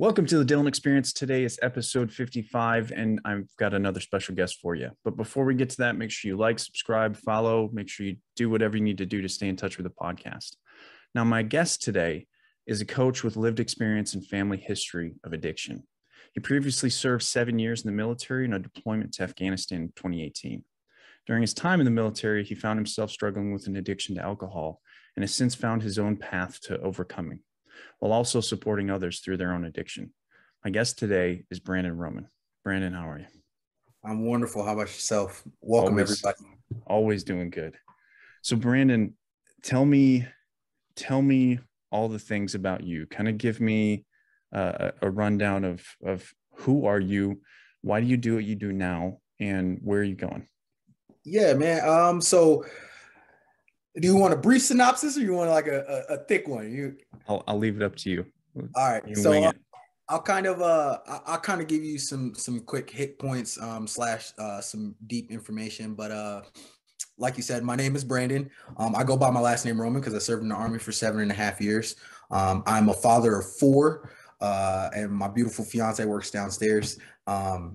Welcome to the Dylan Experience. Today is episode 55, and I've got another special guest for you. But before we get to that, make sure you like, subscribe, follow, make sure you do whatever you need to do to stay in touch with the podcast. Now, my guest today is a coach with lived experience and family history of addiction. He previously served 7 years in the military and a deployment to Afghanistan in 2018. During his time in the military, he found himself struggling with an addiction to alcohol and has since found his own path to overcoming, while also supporting others through their own addiction. My guest today is Brandon Roman. Brandon, how are you? I'm wonderful. How about yourself? Welcome, everybody. Always doing good. So, Brandon, tell me all the things about you. Kind of give me a rundown of who are you, why do you do what you do now, and where are you going? Yeah, man. So do you want a brief synopsis or you want like a thick one? I'll leave it up to you. All right. So I'll kind of give you some quick hit points slash some deep information. But like you said, my name is Brandon. I go by my last name Roman because I served in the Army for 7.5 years. I'm a father of 4, and my beautiful fiance works downstairs. I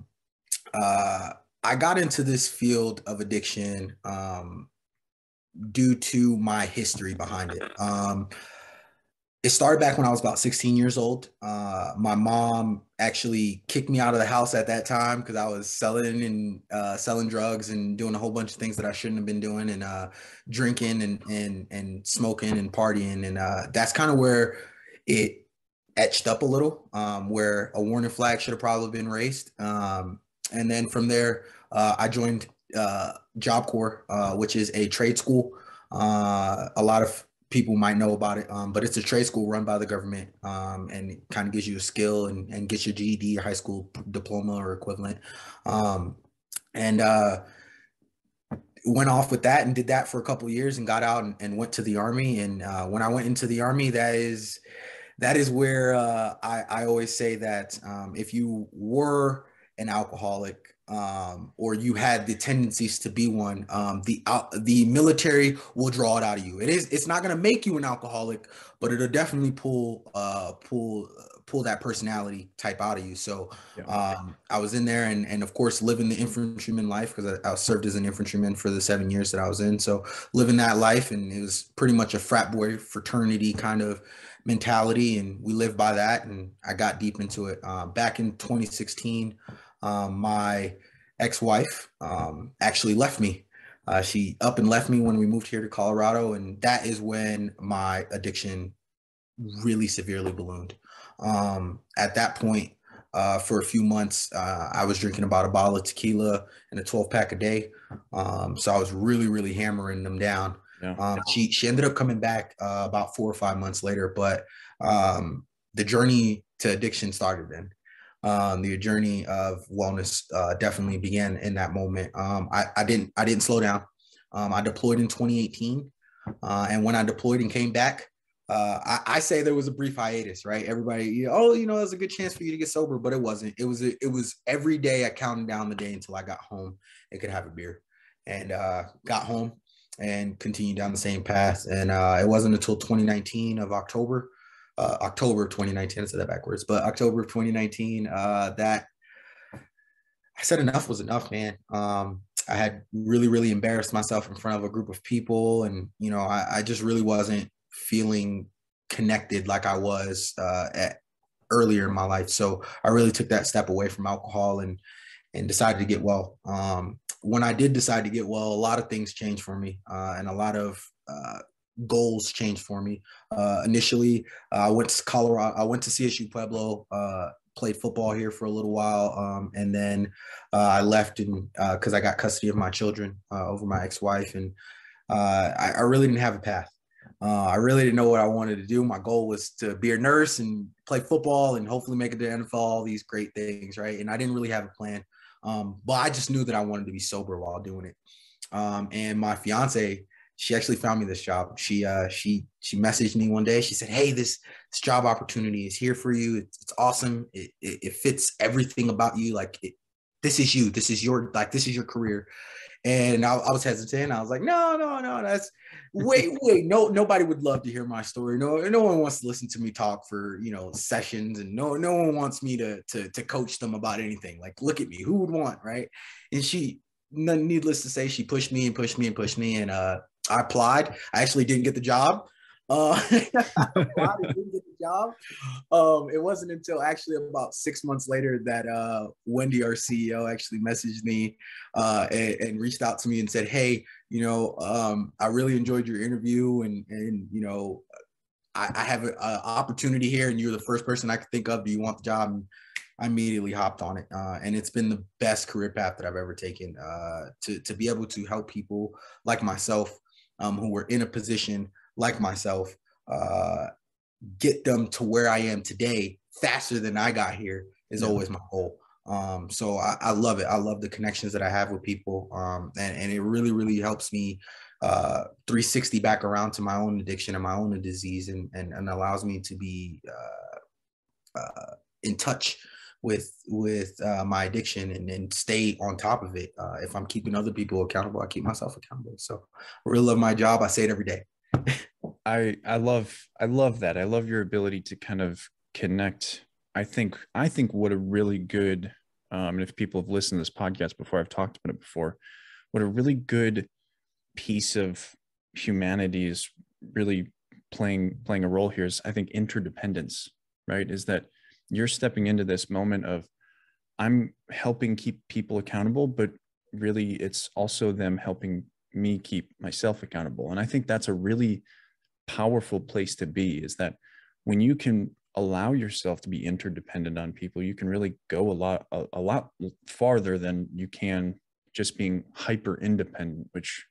got into this field of addiction due to my history behind it. It started back when I was about 16 years old. My mom actually kicked me out of the house at that time because I was selling drugs and doing a whole bunch of things that I shouldn't have been doing, and drinking and smoking and partying. And that's kind of where it etched up a little, where a warning flag should have probably been raised. And then from there, I joined Job Corps, which is a trade school. A lot of people might know about it, but it's a trade school run by the government, and it kind of gives you a skill and gets your GED, your high school diploma or equivalent. And went off with that and did that for a couple of years and got out and went to the Army. And when I went into the Army, that is where I always say that if you were an alcoholic, or you had the tendencies to be one, the military will draw it out of you. It's not going to make you an alcoholic, but it'll definitely pull that personality type out of you. So I was in there and of course living the infantryman life, because I served as an infantryman for the 7 years that I was in. So living that life, and it was pretty much a frat boy fraternity kind of mentality, and we lived by that, and I got deep into it. Back in 2016, my ex-wife actually left me. She up and left me when we moved here to Colorado, and that is when my addiction really severely ballooned. At that point, for a few months, I was drinking about a bottle of tequila and a 12-pack a day. So I was really, really hammering them down. Yeah. She ended up coming back about 4 or 5 months later, but the journey to addiction started then. The journey of wellness definitely began in that moment. I didn't slow down. I deployed in 2018, and when I deployed and came back, I say there was a brief hiatus, right? Everybody, there's a good chance for you to get sober, but it wasn't. It was every day I counted down the day until I got home and could have a beer, and got home and continued down the same path. And it wasn't until 2019 of October 2019, I said that backwards, but October of 2019, that I said enough was enough, man. I had really, really embarrassed myself in front of a group of people, and I just really wasn't feeling connected like I was earlier in my life. So I really took that step away from alcohol and decided to get well. When I did decide to get well, a lot of things changed for me, and a lot of goals changed for me. Initially, I went to Colorado. I went to CSU Pueblo, played football here for a little while, and then I left because I got custody of my children over my ex-wife, and I really didn't have a path. I really didn't know what I wanted to do. My goal was to be a nurse and play football and hopefully make it to the NFL, all these great things, right? And I didn't really have a plan, but I just knew that I wanted to be sober while doing it. And my fiance, she actually found me this job. She messaged me one day. She said, "Hey, this job opportunity is here for you. It's awesome. It fits everything about you. Like this is you. This is your, like, this is your career. And I was hesitant. I was like, no, that's wait. No, nobody would love to hear my story. No one wants to listen to me talk for, sessions, and no one wants me to coach them about anything. Like, look at me, who would want, right? And needless to say, she pushed me and pushed me and pushed me, and I applied. I actually didn't get the job. I applied and didn't get the job. It wasn't until actually about 6 months later that Wendy, our CEO, actually messaged me and reached out to me and said, "Hey, I really enjoyed your interview, and I have an opportunity here, and you're the first person I could think of. Do you want the job?" And I immediately hopped on it, and it's been the best career path that I've ever taken. To be able to help people like myself, who were in a position like myself, get them to where I am today faster than I got here is always my goal. So I love it. I love the connections that I have with people. And it really, really helps me 360 back around to my own addiction and my own disease, and allows me to be in touch with my addiction, and stay on top of it. If I'm keeping other people accountable, I keep myself accountable. So I really love my job. I say it every day. I love that. I love your ability to kind of connect. I think what a really good, and if people have listened to this podcast before, I've talked about it before, what a really good piece of humanity is really playing a role here is, I think, interdependence, right? Is that you're stepping into this moment of, I'm helping keep people accountable, but really it's also them helping me keep myself accountable. And I think that's a really powerful place to be, is that when you can allow yourself to be interdependent on people, you can really go a lot farther than you can just being hyper independent, which,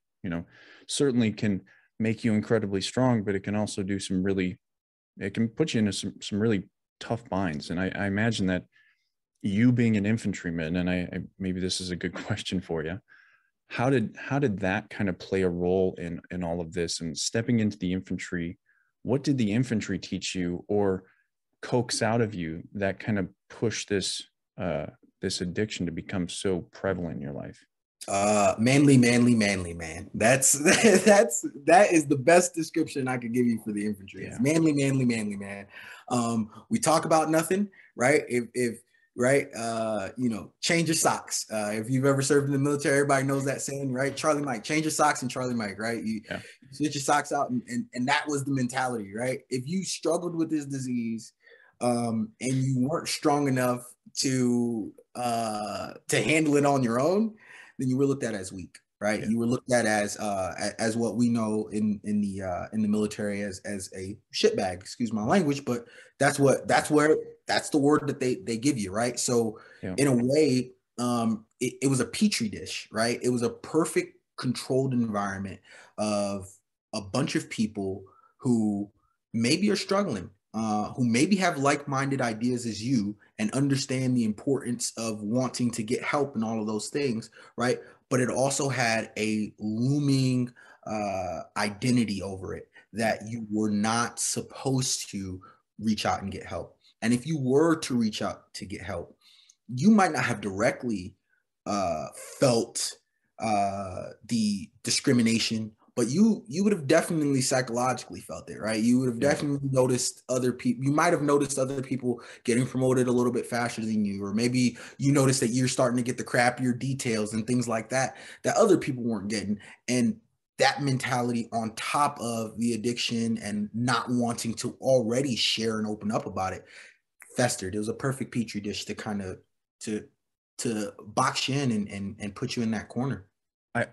certainly can make you incredibly strong, but it can also do it can put you into some really tough binds. And I imagine that you being an infantryman, and I maybe this is a good question for you, how did that kind of play a role in all of this, and stepping into the infantry? What did the infantry teach you or coax out of you that kind of pushed this addiction to become so prevalent in your life? Manly, man. That is the best description I could give you for the infantry. Yeah. It's manly, man. We talk about nothing, right? If right, change your socks. If you've ever served in the military, everybody knows that saying, right? Charlie Mike, change your socks, and Charlie Mike, right? You switch your socks out, and that was the mentality, right? If you struggled with this disease, and you weren't strong enough to handle it on your own, then you were looked at as weak, right? Yeah. You were looked at as what we know in the military as a shitbag, excuse my language, but that's the word that they give you, right? So in a way, it was a petri dish, right? It was a perfect controlled environment of a bunch of people who maybe are struggling, who maybe have like-minded ideas as you, and understand the importance of wanting to get help and all of those things, right? But it also had a looming identity over it that you were not supposed to reach out and get help. And if you were to reach out to get help, you might not have directly felt the discrimination, but you would have definitely psychologically felt it, right? You would have definitely noticed other people. You might have noticed other people getting promoted a little bit faster than you, or maybe you noticed that you're starting to get the crappier details and things like that other people weren't getting. And that mentality, on top of the addiction and not wanting to already share and open up about it, festered. It was a perfect petri dish to kind of to box you in and put you in that corner.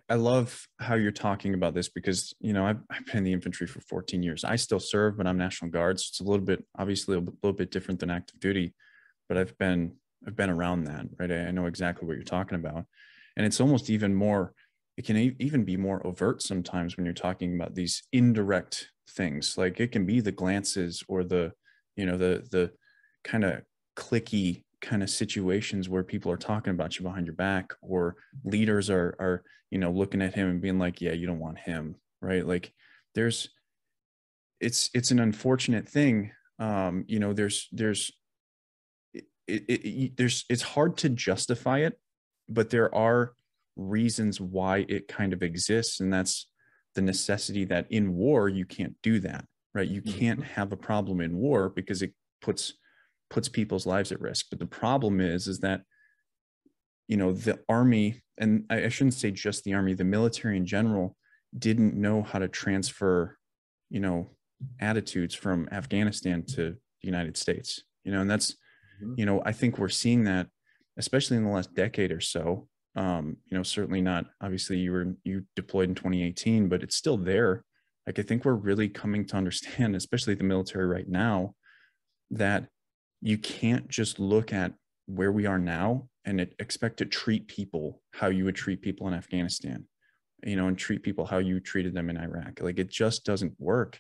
I love how you're talking about this, because, I've been in the infantry for 14 years. I still serve, but I'm National Guard. So it's obviously a little bit different than active duty, but I've been around that, right? I know exactly what you're talking about. And it's almost even more, it can even be more overt sometimes when you're talking about these indirect things. Like, it can be the glances or the kind of cliquey kind of situations where people are talking about you behind your back, or leaders are looking at him and being like, yeah, you don't want him, right? Like, it's an unfortunate thing. It's hard to justify it, but there are reasons why it kind of exists. And that's the necessity that in war, you can't do that, right? You can't have a problem in war because it puts people's lives at risk. But the problem is that, the Army, and I shouldn't say just the Army, the military in general didn't know how to transfer, attitudes from Afghanistan to the United States, and that's, I think we're seeing that, especially in the last decade or so. Certainly not, obviously you deployed in 2018, but it's still there. Like, I think we're really coming to understand, especially the military right now, that you can't just look at where we are now and expect to treat people how you would treat people in Afghanistan, and treat people how you treated them in Iraq. Like, it just doesn't work.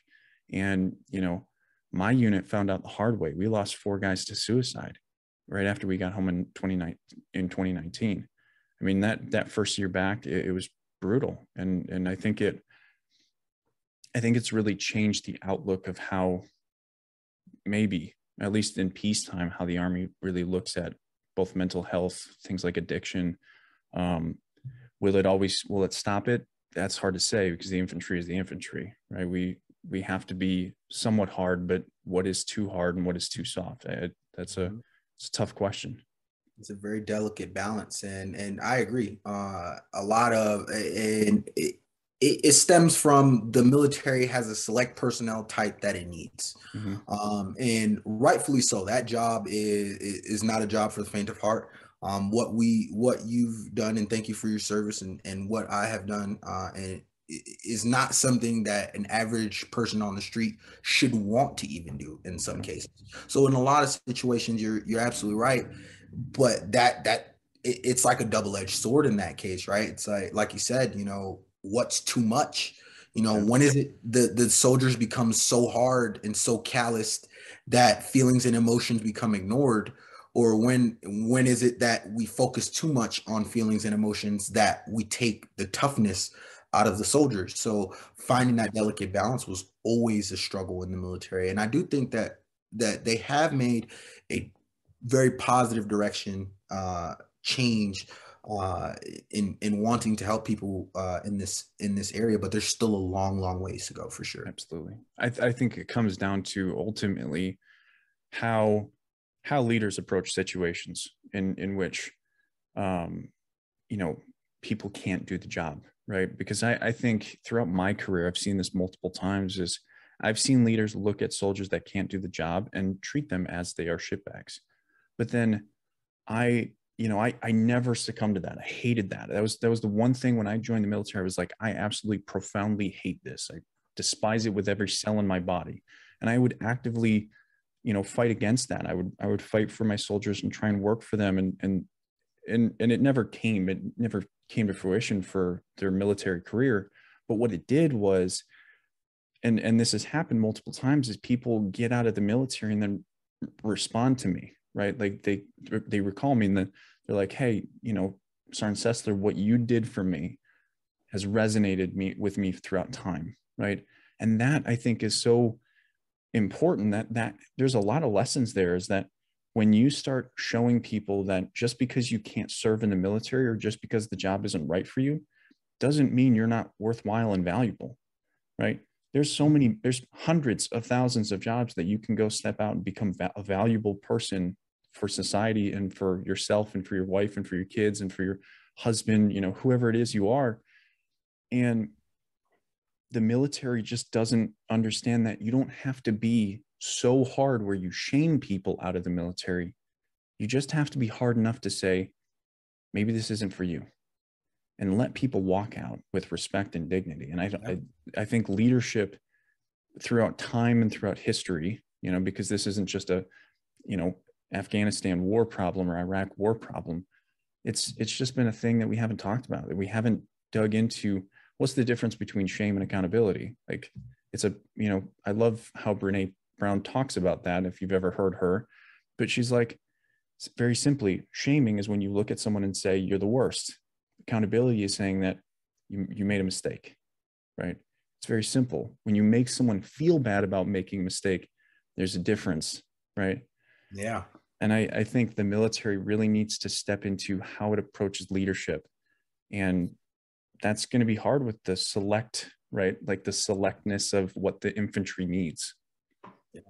And, my unit found out the hard way. We lost 4 guys to suicide right after we got home in 2019. I mean, that first year back, it was brutal. And I think it's really changed the outlook of how, maybe, at least in peacetime, how the Army really looks at both mental health, things like addiction. Will it stop it? That's hard to say, because the infantry is the infantry, right? We have to be somewhat hard, but what is too hard and what is too soft? It's a tough question. It's a very delicate balance, and I agree. A lot of, and it stems from the military has a select personnel type that it needs, and rightfully so. That job is not a job for the faint of heart. What you've done, and thank you for your service, and what I have done, and is not something that an average person on the street should want to even do in some cases. So in a lot of situations, you're absolutely right, but it's like a double-edged sword in that case, right? It's like you said, what's too much? When is it the soldiers become so hard and so calloused that feelings and emotions become ignored? Or when is it that we focus too much on feelings and emotions that we take the toughness out of the soldiers? So finding that delicate balance was always a struggle in the military. And I do think that they have made a very positive direction change in wanting to help people in this area, but there's still a long ways to go, for sure. Absolutely. I think it comes down to ultimately how leaders approach situations in which people can't do the job, right? Because I think throughout my career, I've seen this multiple times. Is I've seen leaders look at soldiers that can't do the job and treat them as they are shitbags. But then I never succumbed to that. I hated that. That was the one thing when I joined the military. I was like, I absolutely profoundly hate this. I despise it with every cell in my body. And I would actively, fight against that. I would fight for my soldiers and try and work for them. And it never came. It never came to fruition for their military career. But what it did was, and this has happened multiple times, is people get out of the military and then respond to me, right? Like they recall me, and then they're like, hey, Sergeant Sessler, what you did for me has resonated with me throughout time, right? And that, I think, is so important, that there's a lot of lessons there, is that when you start showing people that just because you can't serve in the military or just because the job isn't right for you doesn't mean you're not worthwhile and valuable, right? There's hundreds of thousands of jobs that you can go step out and become a valuable person for society and for yourself and for your wife and for your kids and for your husband, whoever it is you are. And the military just doesn't understand that you don't have to be so hard where you shame people out of the military. You just have to be hard enough to say, maybe this isn't for you, and let people walk out with respect and dignity. And I think leadership throughout time and throughout history, because this isn't just a, Afghanistan war problem or Iraq war problem. It's just been a thing that we haven't talked about, that we haven't dug into. What's the difference between shame and accountability? Like, I love how Brene Brown talks about that, if you've ever heard her, but she's like, very simply, shaming is when you look at someone and say, you're the worst. Accountability is saying that you made a mistake, right? It's very simple. When you make someone feel bad about making a mistake, there's a difference, right? Yeah. And I think the military really needs to step into how it approaches leadership. And that's going to be hard with the select, right? Like the selectness of what the infantry needs. Yeah.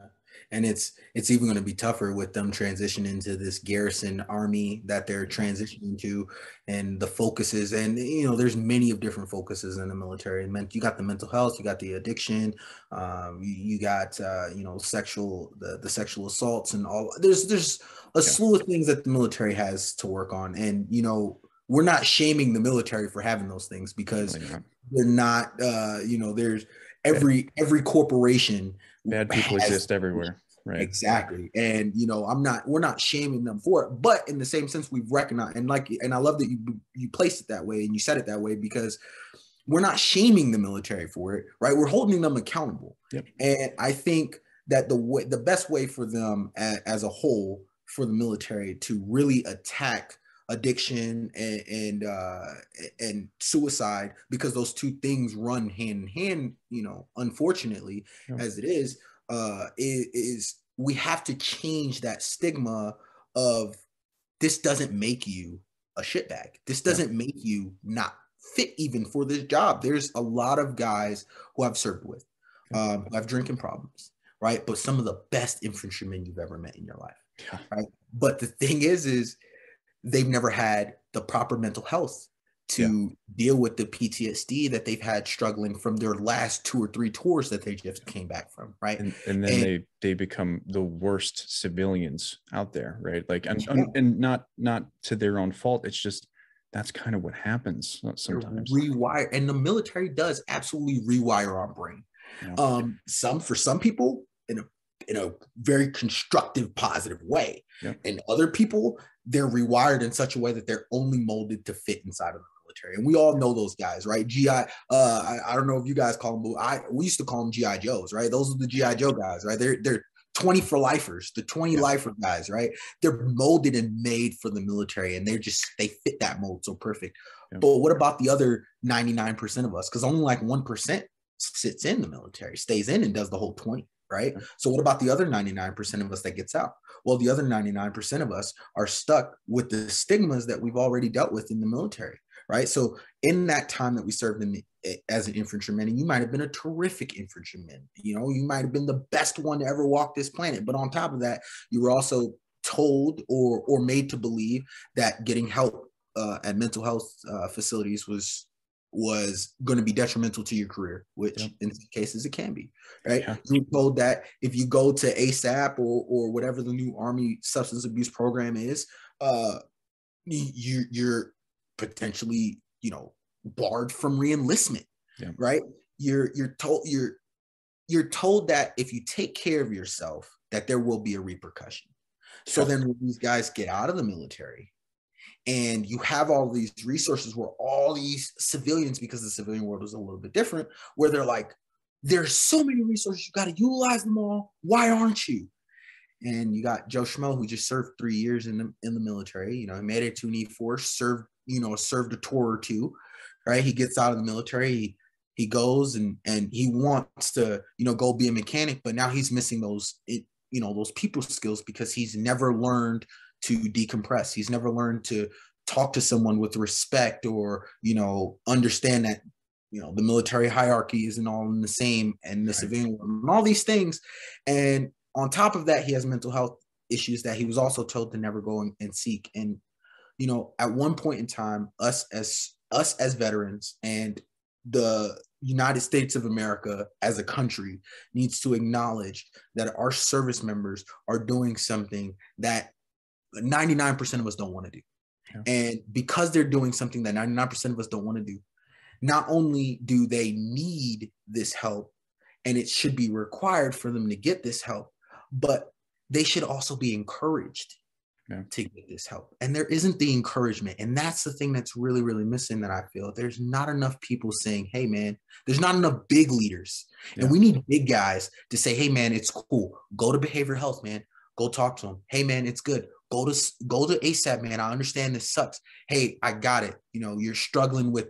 And it's even going to be tougher with them transitioning to this garrison army that they're transitioning to, and the focuses. And there's many of different focuses in the military. And you got the mental health, you got the addiction, you got sexual the sexual assaults and all. There's a slew of things that the military has to work on, and we're not shaming the military for having those things, because they're not. There's every corporation. Bad people exist everywhere, right? Exactly. And we're not shaming them for it, but in the same sense, we've recognized, and I love that you placed it that way and you said it that way, because we're not shaming the military for it, right? We're holding them accountable. Yep. And I think that the best way for them as a whole, for the military to really attack addiction and suicide, because those two things run hand in hand, unfortunately, as it is we have to change that stigma of, this doesn't make you a shitbag. This doesn't make you not fit even for this job. There's a lot of guys who I've served with, who have drinking problems, right? But some of the best infantrymen you've ever met in your life, right? But the thing is they've never had the proper mental health to deal with the PTSD that they've had struggling from their last 2 or 3 tours that they just came back from, right? And then they become the worst civilians out there, right? Like, and not to their own fault. It's just, that's kind of what happens sometimes. Rewire, and the military does absolutely rewire our brain. For some people in a very constructive, positive way. And other people, they're rewired in such a way that they're only molded to fit inside of the military. And we all know those guys, right? GI, I don't know if you guys call them, we used to call them GI Joes, right? Those are the GI Joe guys, right? They're 20 for lifers, the 20 lifer guys, right? They're molded and made for the military, and they fit that mold so perfect. But what about the other 99% of us? Because only like 1% sits in the military, stays in and does the whole 20. Right. So what about the other 99% of us that gets out? Well, the other 99% of us are stuck with the stigmas that we've already dealt with in the military. Right. So in that time that we served as an infantryman, and you might have been a terrific infantryman, you might have been the best one to ever walk this planet. But on top of that, you were also told or made to believe that getting help at mental health facilities was going to be detrimental to your career, which in some cases it can be, right? You're told that if you go to ASAP or whatever the new Army substance abuse program is, you're potentially, barred from reenlistment, right? You're told that if you take care of yourself, that there will be a repercussion. So then when these guys get out of the military, and you have all these resources where all these civilians, because the civilian world is a little bit different, where they're like, there's so many resources, you got to utilize them all. Why aren't you? And you got Joe Schmo, who just served 3 years in the military. He made it to an E-force, served a tour or two, right? He gets out of the military. He goes and he wants to, go be a mechanic, but now he's missing those people skills, because he's never learned to decompress. He's never learned to talk to someone with respect, or, understand that, the military hierarchy isn't all in the same, and the civilian world, and all these things. And on top of that, he has mental health issues that he was also told to never go and seek. And, at one point in time, us as veterans and the United States of America as a country needs to acknowledge that our service members are doing something that 99% of us don't want to do. And because they're doing something that 99% of us don't want to do, not only do they need this help, and it should be required for them to get this help, but they should also be encouraged to get this help. And there isn't the encouragement. And that's the thing that's really, really missing, that I feel. There's not enough people saying, hey, man, there's not enough big leaders. And we need big guys to say, hey, man, it's cool. Go to behavioral health, man. Go talk to them. Hey, man, it's good. go to ASAP, man. I understand this sucks. Hey, I got it. You know, you're struggling with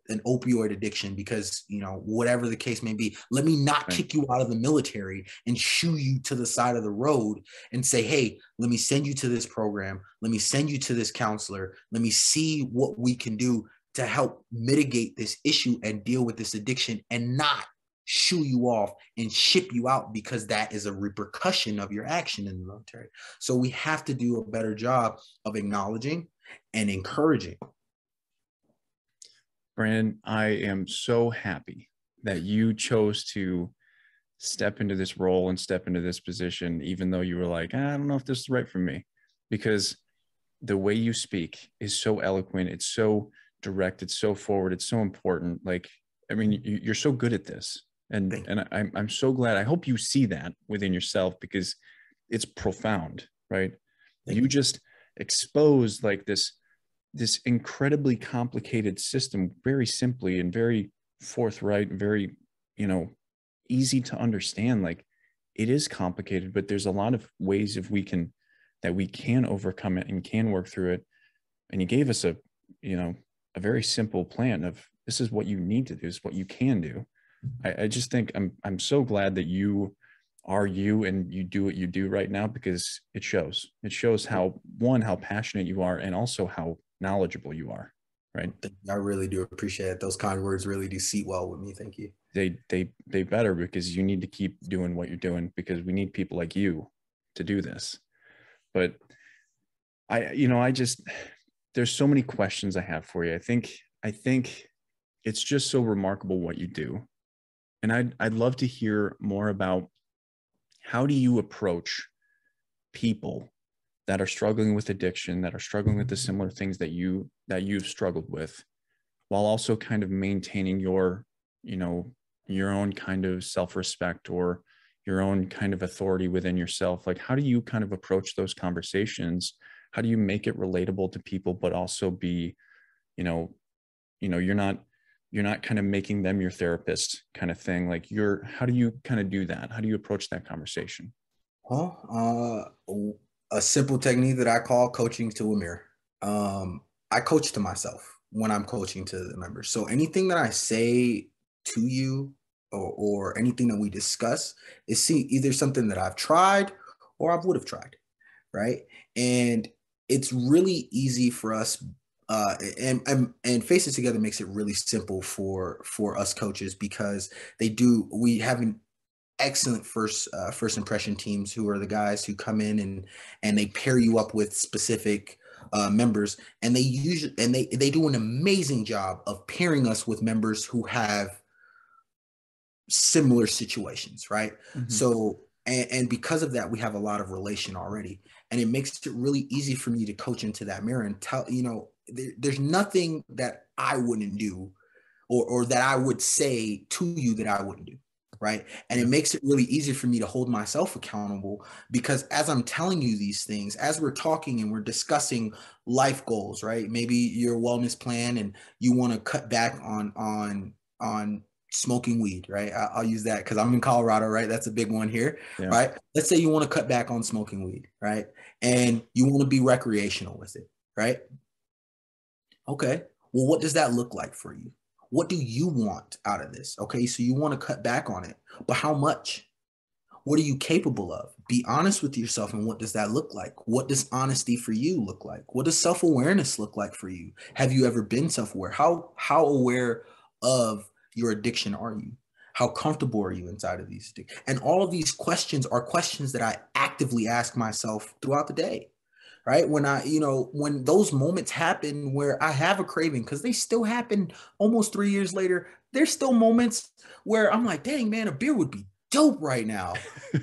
an opioid addiction because, you know, whatever the case may be. Let me not kick you out of the military and shoo you to the side of the road and say, hey, let me send you to this program. Let me send you to this counselor. Let me see what we can do to help mitigate this issue and deal with this addiction, and not shoo you off and ship you out because that is a repercussion of your action in the military. So we have to do a better job of acknowledging and encouraging. Brandon, I am so happy that you chose to step into this role and step into this position, even though you were like, I don't know if this is right for me, because the way you speak is so eloquent. It's so direct. It's so forward. It's so important. Like, I mean, you're so good at this. And I'm so glad. I hope you see that within yourself, because it's profound, right? You just exposed like this incredibly complicated system very simply and very forthright, very, you know, easy to understand. Like, it is complicated, but there's a lot of ways that we can overcome it and can work through it. And you gave us a very simple plan of, this is what you need to do, this is what you can do. I just think I'm so glad that you are you and you do what you do right now, because it shows how passionate you are, and also how knowledgeable you are. Right. I really do appreciate it. Those kind words really do seat well with me. Thank you. They better, because you need to keep doing what you're doing, because we need people like you to do this. But there's so many questions I have for you. I think it's just so remarkable what you do. And I'd love to hear more about, how do you approach people that are struggling with addiction, that are struggling with the similar things that you've struggled with, while also kind of maintaining your own kind of self-respect, or your own kind of authority within yourself. Like, how do you kind of approach those conversations? How do you make it relatable to people, but also be, you're not kind of making them your therapist kind of thing. Like, how do you kind of do that? How do you approach that conversation? Well, a simple technique that I call coaching to a mirror. I coach to myself when I'm coaching to the members. So anything that I say to you, or anything that we discuss, is either something that I've tried or I would have tried, right? And it's really easy for us. And Face It Together makes it really simple for us coaches, because we have an excellent first impression teams, who are the guys who come in and they pair you up with specific members, and they do an amazing job of pairing us with members who have similar situations, right? Mm-hmm. So and because of that, we have a lot of relation already, and it makes it really easy for me to coach into that mirror and tell, there's nothing that I wouldn't do, or that I would say to you that I wouldn't do, right? And it makes it really easy for me to hold myself accountable, because as I'm telling you these things, as we're talking and we're discussing life goals, right? Maybe your wellness plan, and you want to cut back on smoking weed, right? I'll use that because I'm in Colorado, right? That's a big one here, right? Let's say you want to cut back on smoking weed, right? And you want to be recreational with it, right? Okay. Well, what does that look like for you? What do you want out of this? Okay. So you want to cut back on it, but how much? What are you capable of? Be honest with yourself. And what does that look like? What does honesty for you look like? What does self-awareness look like for you? Have you ever been self-aware? How aware of your addiction are you? How comfortable are you inside of these things? And all of these questions are questions that I actively ask myself throughout the day, right? When those moments happen where I have a craving, because they still happen almost 3 years later, there's still moments where I'm like, dang, man, a beer would be dope right now,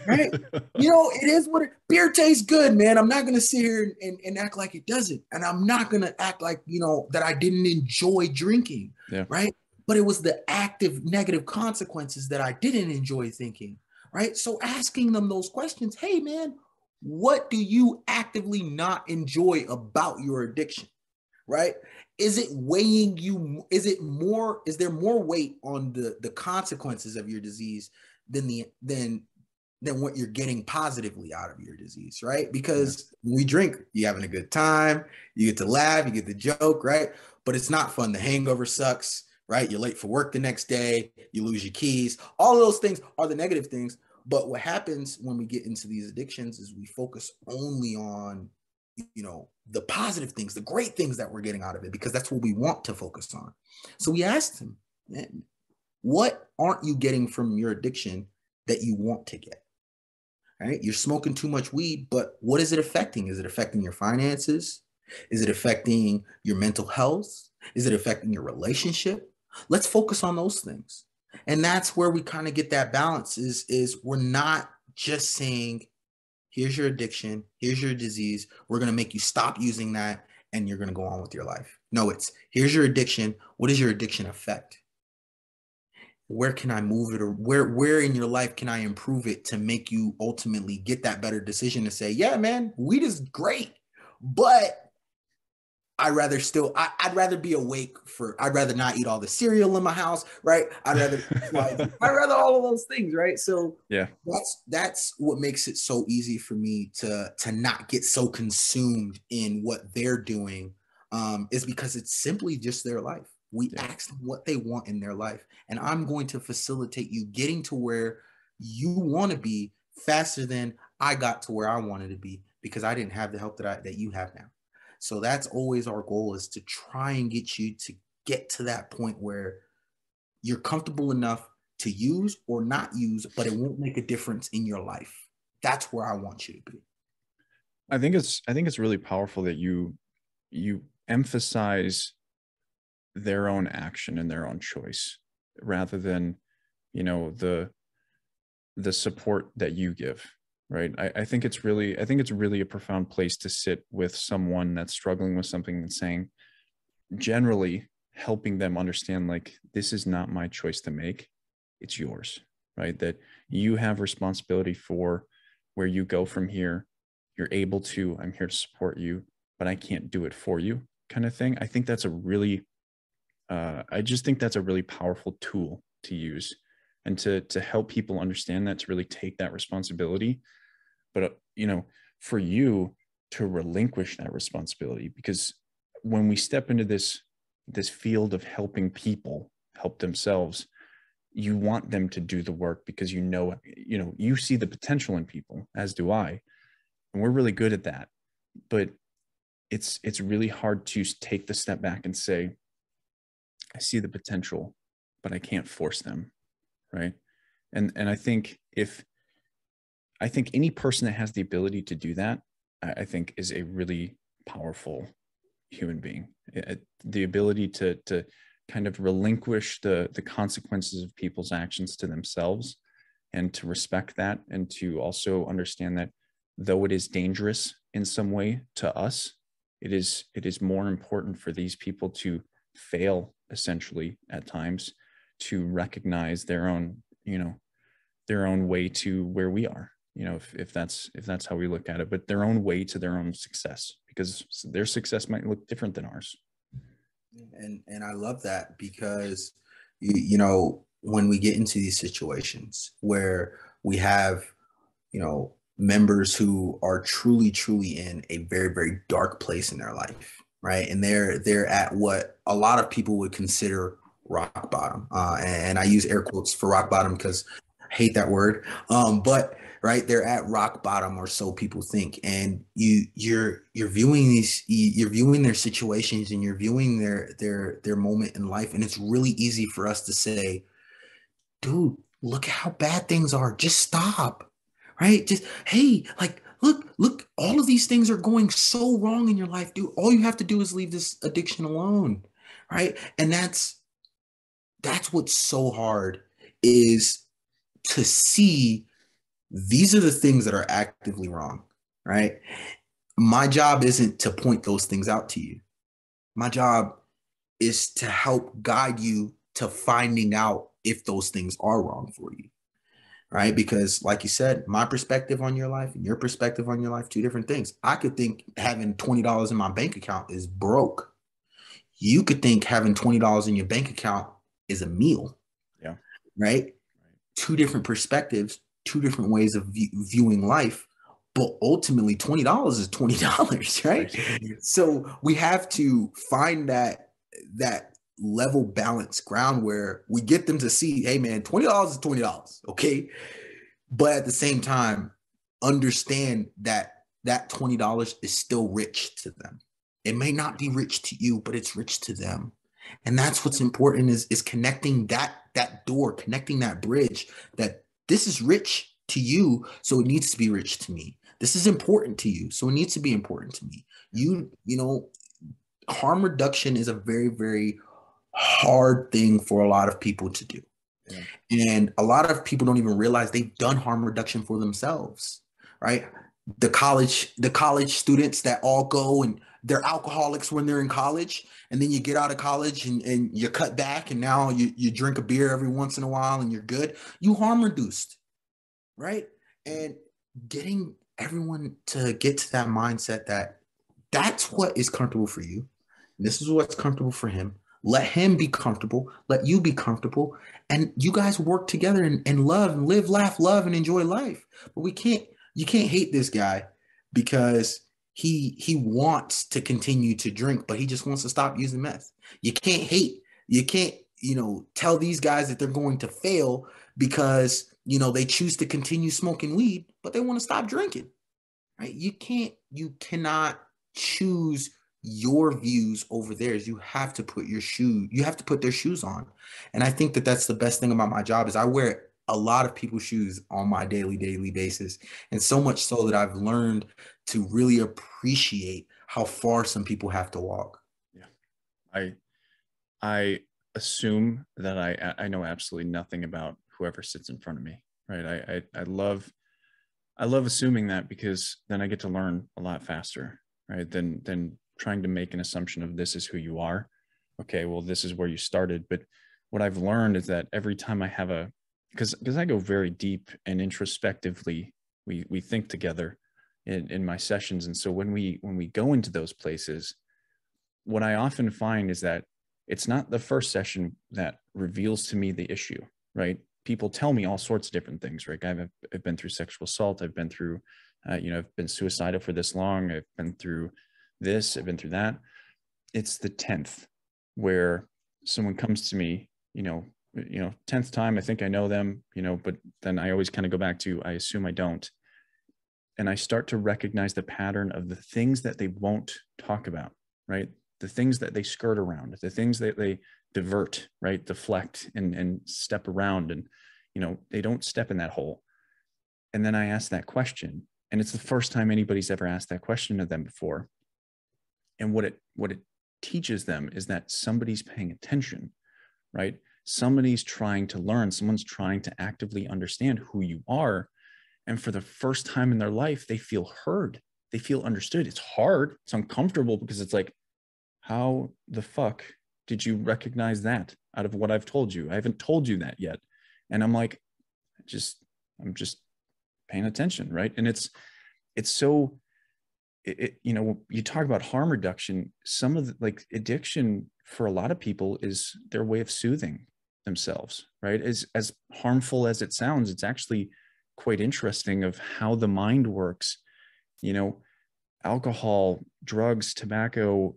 right? It is beer tastes good, man. I'm not going to sit here and act like it doesn't. And I'm not going to act like, that I didn't enjoy drinking, right? But it was the active negative consequences that I didn't enjoy thinking, right? So asking them those questions, hey, man, what do you actively not enjoy about your addiction, right? Is it weighing you? Is there more weight on the consequences of your disease than than what you're getting positively out of your disease, right? Because when we drink, you're having a good time, you get to laugh, you get the joke, right? But it's not fun. The hangover sucks, right? You're late for work the next day, you lose your keys. All of those things are the negative things. But what happens when we get into these addictions is we focus only on, the positive things, the great things that we're getting out of it, because that's what we want to focus on. So we asked him, man, what aren't you getting from your addiction that you want to get? Right? You're smoking too much weed, but what is it affecting? Is it affecting your finances? Is it affecting your mental health? Is it affecting your relationship? Let's focus on those things. And that's where we kind of get that balance is we're not just saying, here's your addiction, here's your disease, we're going to make you stop using that and you're going to go on with your life. No, it's here's your addiction. What does your addiction affect? Where can I move it, or where in your life can I improve it to make you ultimately get that better decision to say, yeah, man, weed is great, but I'd rather be awake I'd rather not eat all the cereal in my house, right? I'd rather all of those things, right? So yeah, that's what makes it so easy for me to not get so consumed in what they're doing, is because it's simply just their life. We ask them what they want in their life, and I'm going to facilitate you getting to where you want to be faster than I got to where I wanted to be, because I didn't have the help that you have now. So that's always our goal, is to try and get you to get to that point where you're comfortable enough to use or not use, but it won't make a difference in your life. That's where I want you to be. I think it's really powerful that you emphasize their own action and their own choice rather than, the support that you give. Right. I think it's really a profound place to sit with someone that's struggling with something and saying, generally helping them understand, like, this is not my choice to make. It's yours, right? That you have responsibility for where you go from here. You're able to, I'm here to support you, but I can't do it for you, kind of thing. I think that's I just think that's a really powerful tool to use, and to help people understand that, to really take that responsibility. But, for you to relinquish that responsibility, because when we step into this field of helping people help themselves, you want them to do the work because, you see the potential in people, as do I. And we're really good at that. But it's really hard to take the step back and say, I see the potential, but I can't force them. Right. And I think any person that has the ability to do that, I think, is a really powerful human being. The ability to kind of relinquish the consequences of people's actions to themselves, and to respect that, and to also understand that though it is dangerous in some way to us, it is more important for these people to fail, essentially, at times, to recognize their own way to where we are. If that's how we look at it, but their own way to their own success, because their success might look different than ours. And I love that, because when we get into these situations where we have members who are truly in a very, very dark place in their life, right, and they're at what a lot of people would consider rock bottom, and I use air quotes for rock bottom because I hate that word, but right, they're at rock bottom, or so people think, and you're viewing their situations, and you're viewing their moment in life, and it's really easy for us to say, dude, look at how bad things are, just stop, right? Just, hey, like, look, all of these things are going so wrong in your life, dude. All you have to do is leave this addiction alone, right? And that's what's so hard, is to see these are the things that are actively wrong, right? My job isn't to point those things out to you. My job is to help guide you to finding out if those things are wrong for you, right? Because like you said, my perspective on your life and your perspective on your life, two different things. I could think having $20 in my bank account is broke. You could think having $20 in your bank account is a meal. Yeah. Right? Two different perspectives, two different ways of viewing life, but ultimately $20 is $20, right? So we have to find that level balanced ground where we get them to see, hey man, $20 is $20, okay? But at the same time, understand that $20 is still rich to them. It may not be rich to you, but it's rich to them. And that's what's important is connecting that door, connecting that bridge, that this is rich to you, so it needs to be rich to me. This is important to you, so it needs to be important to me. You know, harm reduction is a very, very hard thing for a lot of people to do. Yeah. And a lot of people don't even realize they've done harm reduction for themselves, right? The college students that all go and they're alcoholics when they're in college, and then you get out of college and you cut back, and now you drink a beer every once in a while and you're good. You harm reduced, right? And getting everyone to get to that mindset that that's what is comfortable for you. This is what's comfortable for him. Let him be comfortable. Let you be comfortable. And you guys work together and love and live, laugh, love, and enjoy life. But you can't hate this guy because he wants to continue to drink, but he just wants to stop using meth. You can't hate. You can't, tell these guys that they're going to fail because, they choose to continue smoking weed, but they want to stop drinking, right? You cannot choose your views over theirs. You have to put their shoes on. And I think that that's the best thing about my job is I wear a lot of people's shoes on my daily basis. And so much so that I've learned to really appreciate how far some people have to walk. Yeah. I assume that I know absolutely nothing about whoever sits in front of me, right? I love assuming that, because then I get to learn a lot faster, right? Than trying to make an assumption of this is who you are. Okay, well, this is where you started. But what I've learned is that every time I have because I go very deep and introspectively, we think together in my sessions. And so when we go into those places, what I often find is that it's not the first session that reveals to me the issue, right? People tell me all sorts of different things, right? I've been through sexual assault. I've been through, I've been suicidal for this long. I've been through this. I've been through that. It's the 10th where someone comes to me, 10th time, I think I know them, but then I always kind of go back to, I assume I don't. And I start to recognize the pattern of the things that they won't talk about, right? The things that they skirt around, the things that they divert, right? Deflect and step around, and, they don't step in that hole. And then I ask that question, and it's the first time anybody's ever asked that question of them before. And what it teaches them is that somebody's paying attention, right? Somebody's trying to learn. Someone's trying to actively understand who you are. And for the first time in their life, they feel heard. They feel understood. It's hard. It's uncomfortable because it's like, how the fuck did you recognize that out of what I've told you? I haven't told you that yet. And I'm like, I'm just paying attention, right? And it's so, you talk about harm reduction. Some of addiction for a lot of people is their way of soothing themselves, right? As harmful as it sounds, it's actually quite interesting of how the mind works. Alcohol, drugs, tobacco,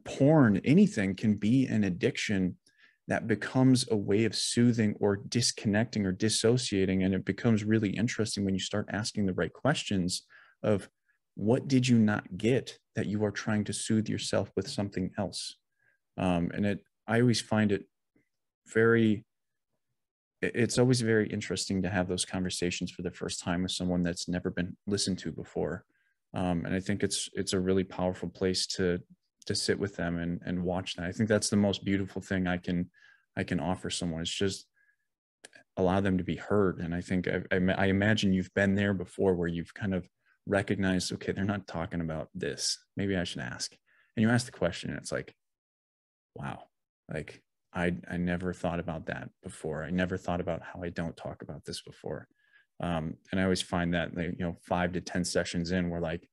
porn, anything can be an addiction that becomes a way of soothing or disconnecting or dissociating. And it becomes really interesting when you start asking the right questions of, what did you not get that you are trying to soothe yourself with something else? I always find it's always very interesting to have those conversations for the first time with someone that's never been listened to before. And I think it's a really powerful place to sit with them and watch that. I think that's the most beautiful thing I can offer someone. It's just allow them to be heard. And I think I imagine you've been there before, where you've kind of recognized, okay, they're not talking about this. Maybe I should ask. And you ask the question, and it's like, wow, like I never thought about that before. I never thought about how I don't talk about this before. And I always find that 5 to 10 sessions in, we're like,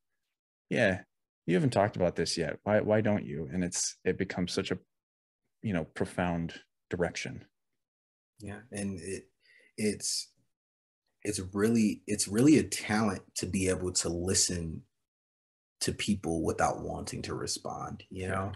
yeah, you haven't talked about this yet. Why don't you? And it becomes such a, profound direction. Yeah. And it's it's really a talent to be able to listen to people without wanting to respond. You know,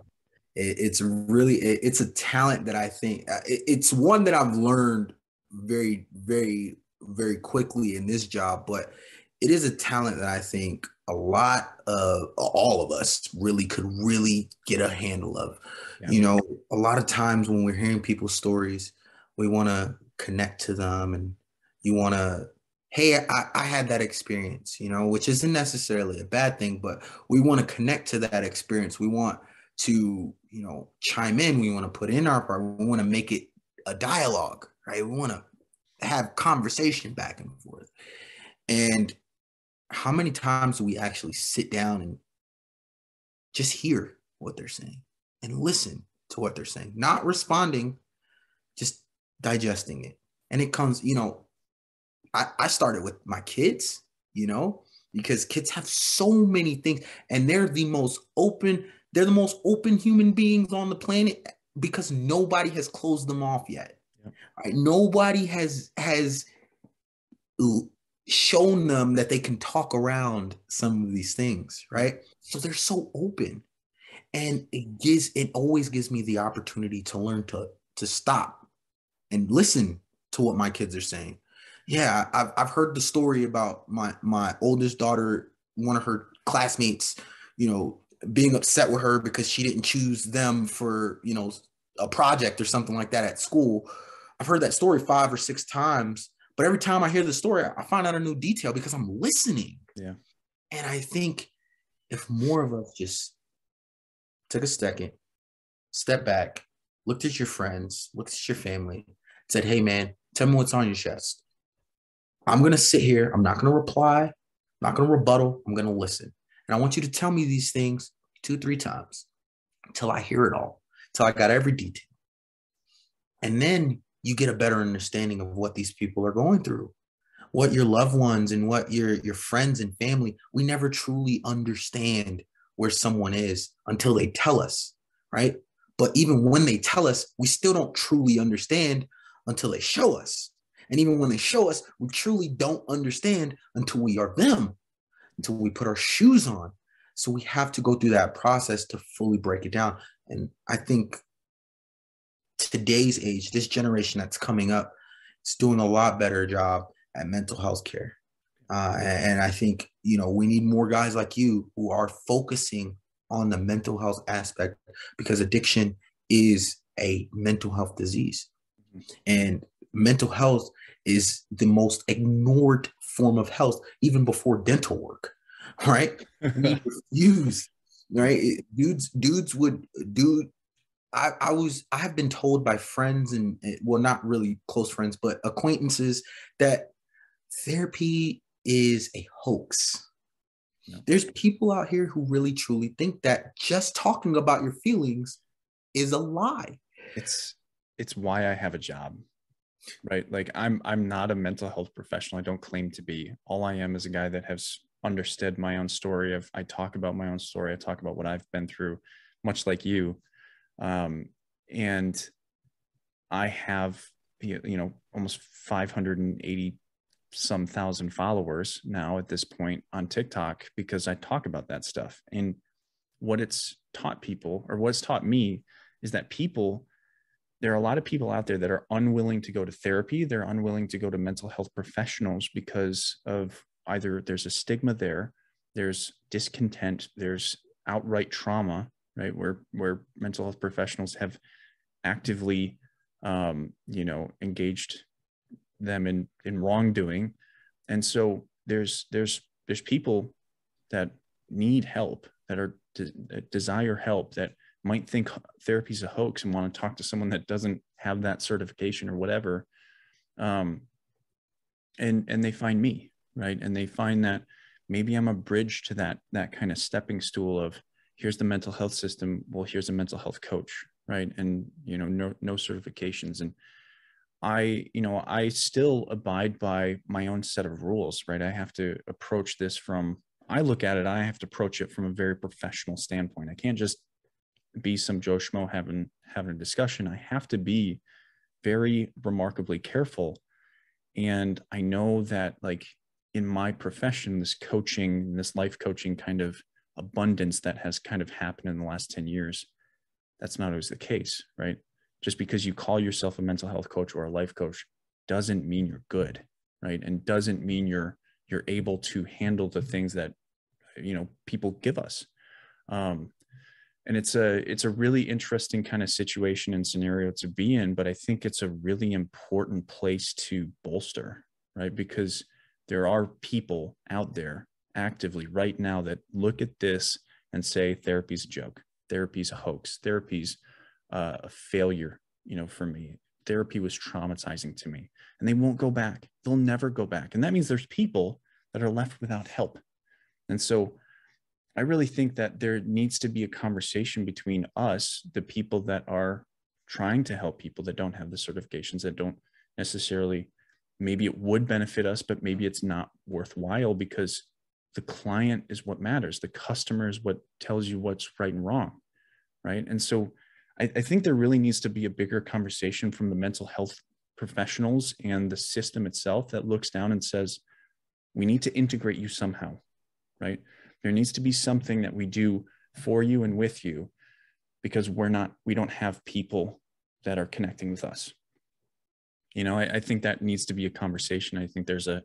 it's a talent that I think it's one that I've learned very, very, very quickly in this job, but it is a talent that I think a lot of all of us really could really get a handle of. Yeah. You know, a lot of times when we're hearing people's stories, we want to connect to them, and you want to, hey, I had that experience, you know, which isn't necessarily a bad thing, but we want to connect to that experience. We want to, you know, chime in. We want to put in our part. We want to make it a dialogue, right? We want to have conversation back and forth. And how many times do we actually sit down and just hear what they're saying and listen to what they're saying, not responding, just digesting it? And it comes, you know, I started with my kids, you know, because kids have so many things, and they're the most open human beings on the planet because nobody has closed them off yet. Yep. Right? Nobody has shown them that they can talk around some of these things, right? So they're so open, and it always gives me the opportunity to learn to stop and listen to what my kids are saying. Yeah, I've heard the story about my oldest daughter, one of her classmates, you know, being upset with her because she didn't choose them for, you know, a project or something like that at school. I've heard that story 5 or 6 times, but every time I hear the story, I find out a new detail because I'm listening. Yeah. And I think if more of us just took a second, step back, looked at your friends, looked at your family, said, hey man, tell me what's on your chest. I'm going to sit here. I'm not going to reply. I'm not going to rebuttal. I'm going to listen. And I want you to tell me these things 2-3 times until I hear it all, until I got every detail. And then you get a better understanding of what these people are going through, what your loved ones and what your friends and family, we never truly understand where someone is until they tell us, right? But even when they tell us, we still don't truly understand until they show us. And even when they show us, we truly don't understand until we are them, until we put our shoes on. So we have to go through that process to fully break it down. And I think today's age, this generation that's coming up, is doing a lot better job at mental health care. And I think, you know, we need more guys like you who are focusing on the mental health aspect, because addiction is a mental health disease. And mental health is the most ignored form of health, even before dental work, right? We refuse, right? I have been told by friends and, well, not really close friends, but acquaintances, that therapy is a hoax. No. There's people out here who really truly think that just talking about your feelings is a lie. It's why I have a job, right? Like I'm not a mental health professional. I don't claim to be. All I am is a guy that has understood my own story. I talk about my own story. I talk about what I've been through, much like you. And I have, you know, almost 580 some thousand followers now at this point on TikTok, because I talk about that stuff. And what it's taught people, or what's taught me, is that there are a lot of people out there that are unwilling to go to therapy. They're unwilling to go to mental health professionals because of either there's a stigma there's discontent, there's outright trauma, right? Where mental health professionals have actively, you know, engaged them in wrongdoing. And so there's people that need help, that desire help, that might think therapy is a hoax and want to talk to someone that doesn't have that certification or whatever. And they find me, right? And they find that maybe I'm a bridge to that kind of stepping stool of, here's the mental health system. Well, here's a mental health coach, right? And, you know, no certifications. And I still abide by my own set of rules, right? I have to approach this I have to approach it from a very professional standpoint. I can't just be some Joe Schmo having a discussion. I have to be very remarkably careful. And I know that like in my profession, this coaching, this life coaching kind of abundance that has kind of happened in the last 10 years, that's not always the case, right? Just because you call yourself a mental health coach or a life coach doesn't mean you're good, right? And doesn't mean you're able to handle the things that, you know, people give us. And it's a really interesting kind of situation and scenario to be in, but I think it's a really important place to bolster, right? Because there are people out there actively right now that look at this and say, therapy's a joke, therapy's a hoax, therapy's a failure, you know, for me. Therapy was traumatizing to me, and they won't go back. They'll never go back. And that means there's people that are left without help. And so I really think that there needs to be a conversation between us, the people that are trying to help people that don't have the certifications, that don't necessarily, maybe it would benefit us, but maybe it's not worthwhile because the client is what matters. The customer is what tells you what's right and wrong, right? And so I think there really needs to be a bigger conversation from the mental health professionals and the system itself that looks down and says, we need to integrate you somehow, right? There needs to be something that we do for you and with you, because we don't have people that are connecting with us. You know, I think that needs to be a conversation. I think there's a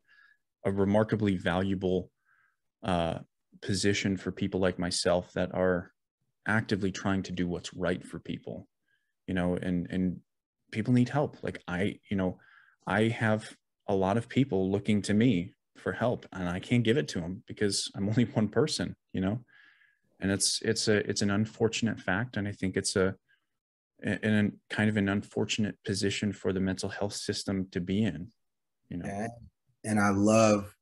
remarkably valuable position for people like myself that are actively trying to do what's right for people, you know, and people need help. Like I have a lot of people looking to me for help, and I can't give it to them because I'm only one person, you know, and it's an unfortunate fact. And I think it's a kind of an unfortunate position for the mental health system to be in, you know. And I love,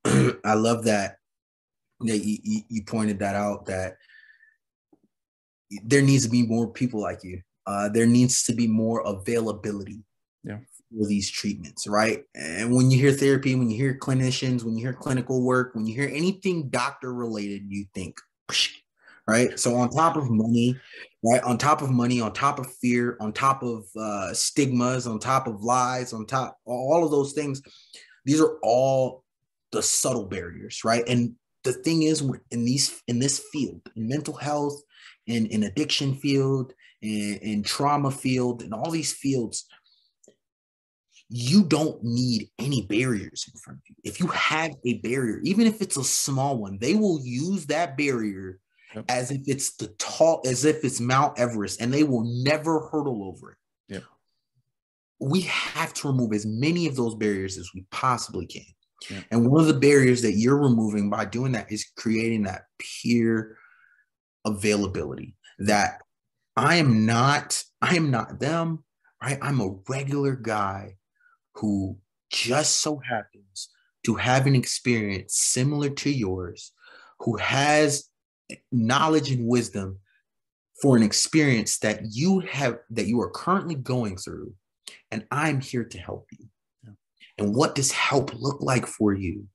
I love that you pointed that out, that there needs to be more people like you. There needs to be more availability for these treatments, right? And when you hear therapy, when you hear clinicians, when you hear clinical work, when you hear anything doctor related, you think, right? So on top of money, right? On top of money, on top of fear, on top of stigmas, on top of lies, on top, all of those things, these are all the subtle barriers, right? And the thing is, in this field, in mental health, in addiction field, in trauma field, in all these fields, you don't need any barriers in front of you. If you have a barrier, even if it's a small one, they will use that barrier as if it's as if it's Mount Everest, and they will never hurdle over it. Yep. We have to remove as many of those barriers as we possibly can. Yep. And one of the barriers that you're removing by doing that is creating that peer availability, that I am not them, right? I'm a regular guy who just so happens to have an experience similar to yours, who has knowledge and wisdom for an experience that you are currently going through, and I'm here to help you. Yeah. And what does help look like for you?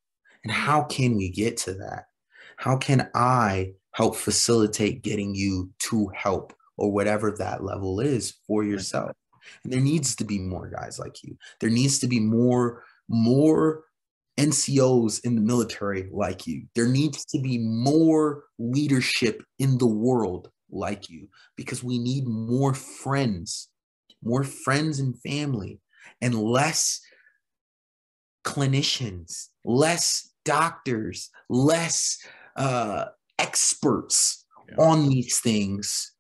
And how can we get to that? How can I help facilitate getting you to help, or whatever that level is for yourself? And there needs to be more guys like you. There needs to be more NCOs in the military like you. There needs to be more leadership in the world like you, because we need more friends and family, and less clinicians, less doctors, less experts on these things.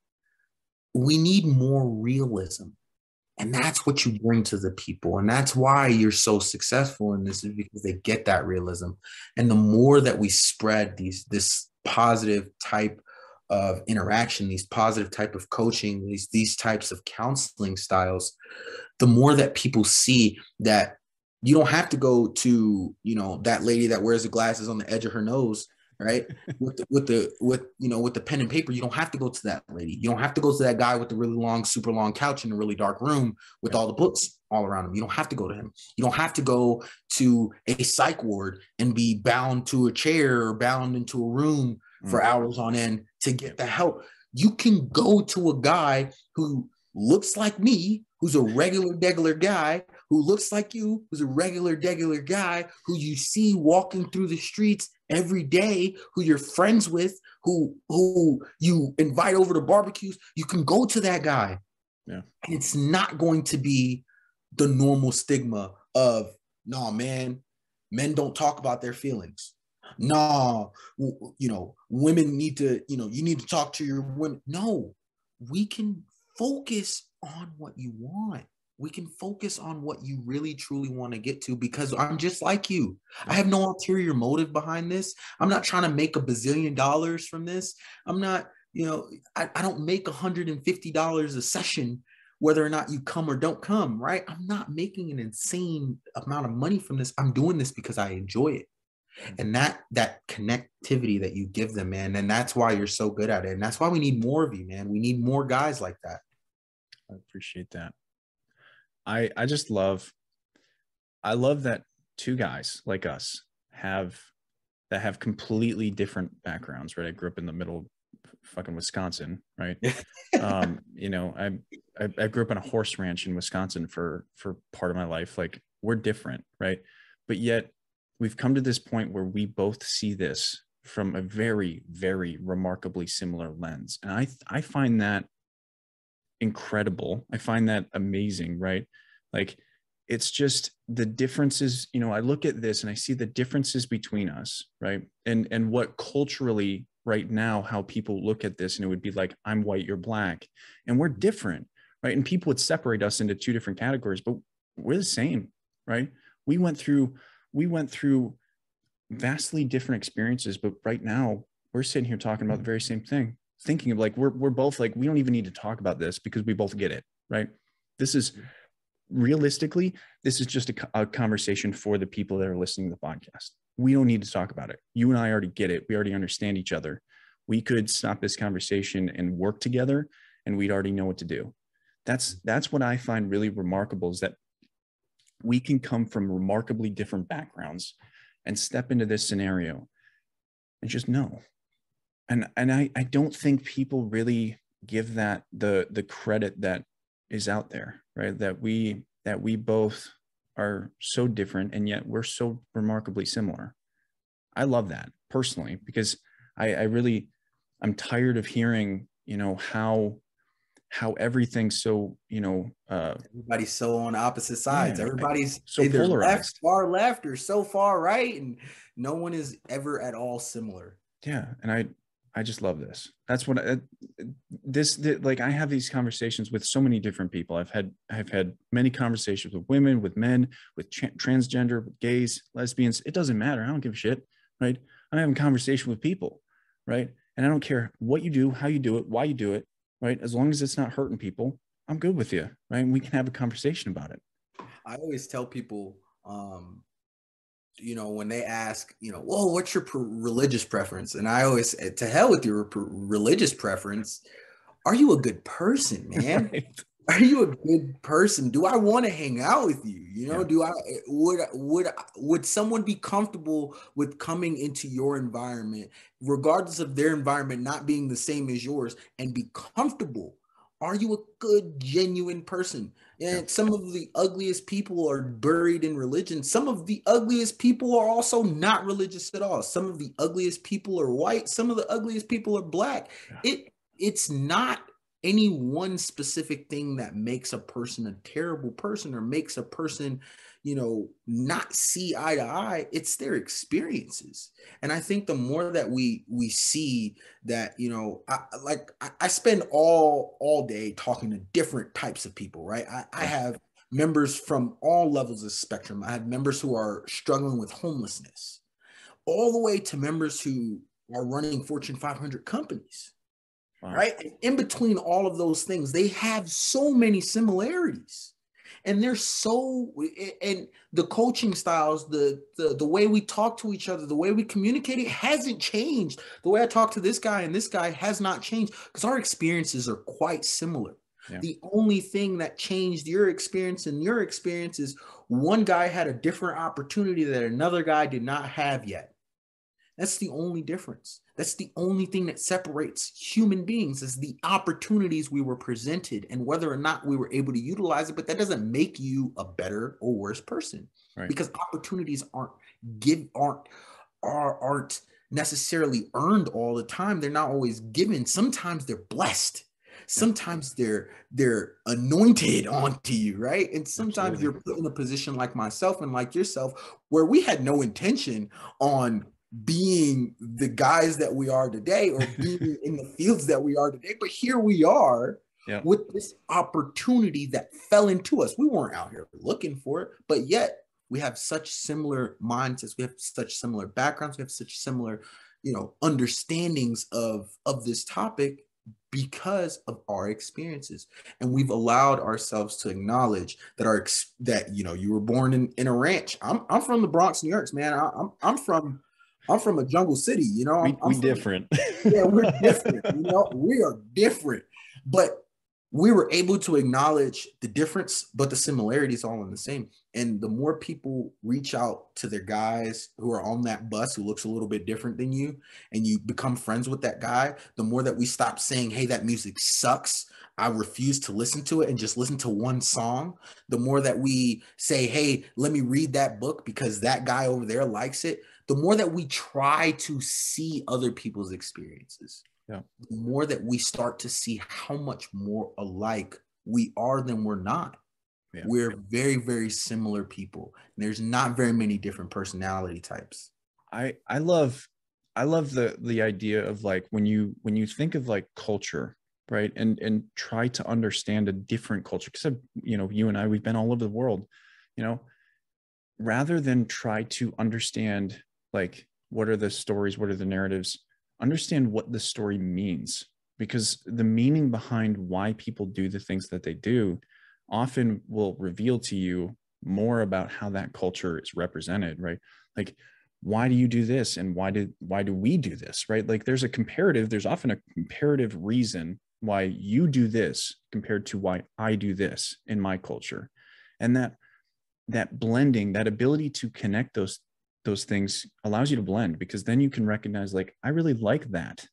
We need more realism. And that's what you bring to the people. And that's why you're so successful in this, is because they get that realism. And the more that we spread this positive type of interaction, these positive type of coaching, these types of counseling styles, the more that people see that you don't have to go to, that lady that wears the glasses on the edge of her nose, right? with the pen and paper. You don't have to go to that lady. You don't have to go to that guy with the really long, super long couch in a really dark room with all the books all around him. You don't have to go to him. You don't have to go to a psych ward and be bound to a chair or bound into a room for hours on end to get the help. You can go to a guy who looks like me, who's a regular guy, who looks like you, who's a regular guy, who you see walking through the streets every day, who you're friends with, who you invite over to barbecues. You can go to that guy. Yeah. And it's not going to be the normal stigma of, no, man, men don't talk about their feelings. No, women need to, you need to talk to your women. No, we can focus on what you want. We can focus on what you really, truly want to get to, because I'm just like you. I have no ulterior motive behind this. I'm not trying to make $1 bazillion from this. I'm not, I don't make $150 a session, whether or not you come or don't come, right? I'm not making an insane amount of money from this. I'm doing this because I enjoy it. And that connectivity that you give them, man, and that's why you're so good at it. And that's why we need more of you, man. We need more guys like that. I appreciate that. I love that two guys like us have completely different backgrounds, right? I grew up in the middle of fucking Wisconsin, right? I grew up on a horse ranch in Wisconsin for part of my life. Like, we're different, right? But yet we've come to this point where we both see this from a very, very remarkably similar lens. And I find that incredible. I find that amazing, right? Like, it's just the differences, I look at this and I see the differences between us, right? And what culturally right now, how people look at this, and it would be like, I'm white, you're black, and we're different, right? And people would separate us into two different categories, but we're the same, right? We went through vastly different experiences, but right now we're sitting here talking about the very same thing, thinking of like, we're both like, we don't even need to talk about this because we both get it, right? This is realistically, this is just a conversation for the people that are listening to the podcast. We don't need to talk about it. You and I already get it. We already understand each other. We could stop this conversation and work together, and we'd already know what to do. That's what I find really remarkable, is that we can come from remarkably different backgrounds and step into this scenario and just know. And I don't think people really give that the credit that is out there, right? That we both are so different and yet we're so remarkably similar. I love that personally, because I'm tired of hearing, how everything's so, everybody's so on opposite sides. Everybody's so either polarized, far left or so far right, and no one is ever at all similar. Yeah. And I just love this. That's what like, I have these conversations with so many different people. I've had many conversations with women, with men, with transgender, with gays, lesbians. It doesn't matter. I don't give a shit, right? I'm having a conversation with people, right? And I don't care what you do, how you do it, why you do it, right? As long as it's not hurting people, I'm good with you, right? And we can have a conversation about it. I always tell people, when they ask, whoa, what's your religious preference? And I always say, to hell with your religious preference. Are you a good person, man? Right. Are you a good person? Do I want to hang out with you? Yeah. Do I would someone be comfortable with coming into your environment, regardless of their environment not being the same as yours, and be comfortable? Are you a good, genuine person? And some of the ugliest people are buried in religion. Some of the ugliest people are also not religious at all. Some of the ugliest people are white. Some of the ugliest people are black. Yeah. It's not any one specific thing that makes a person a terrible person or makes a person, not see eye to eye. It's their experiences. And I think the more that we see that, I spend all day talking to different types of people, right? I have members from all levels of the spectrum. I have members who are struggling with homelessness, all the way to members who are running Fortune 500 companies. Wow. Right? And in between all of those things, they have so many similarities. And they're and the coaching styles, the way we talk to each other, the way we communicate, it hasn't changed. The way I talk to this guy and this guy has not changed, because our experiences are quite similar. Yeah. The only thing that changed your experience and your experience is one guy had a different opportunity that another guy did not have yet. That's the only difference. That's the only thing that separates human beings, is the opportunities we were presented and whether or not we were able to utilize it. But that doesn't make you a better or worse person, Right. because opportunities aren't necessarily earned all the time. They're not always given. Sometimes they're blessed. Sometimes they're anointed onto you, right? And sometimes Absolutely. you're put in a position like myself and like yourself, where we had no intention on being the guys that we are today, or being in the fields that we are today. But here we are with this opportunity that fell into us. We weren't out here looking for it, but yet we have such similar mindsets. We have such similar backgrounds. We have such similar, understandings of this topic, because of our experiences. And we've allowed ourselves to acknowledge that you were born in a ranch. I'm from the Bronx, New York, man. I'm from a jungle city, We different. Yeah, we're different. We are different. But we were able to acknowledge the difference, but the similarities all in the same. And the more people reach out to their guys who are on that bus who looks a little bit different than you, and you become friends with that guy, the more that we stop saying, hey, that music sucks, I refuse to listen to it, and just listen to one song. The more that we say, hey, let me read that book because that guy over there likes it. The more that we try to see other people's experiences. Yeah. The more that we start to see how much more alike we are than we're not. Yeah. We're very, very similar people. And there's not very many different personality types. I love the idea of like when you think of like culture, right? And try to understand a different culture. Because you and I, we've been all over the world, rather than try to understand like what are the stories, what are the narratives, understand what the story means, because the meaning behind why people do the things that they do often will reveal to you more about how that culture is represented, right? Like, why do you do this? And why do we do this, right? Like there's often a comparative reason why you do this compared to why I do this in my culture. And that blending, that ability to connect those things allows you to blend, because then you can recognize like, I really like that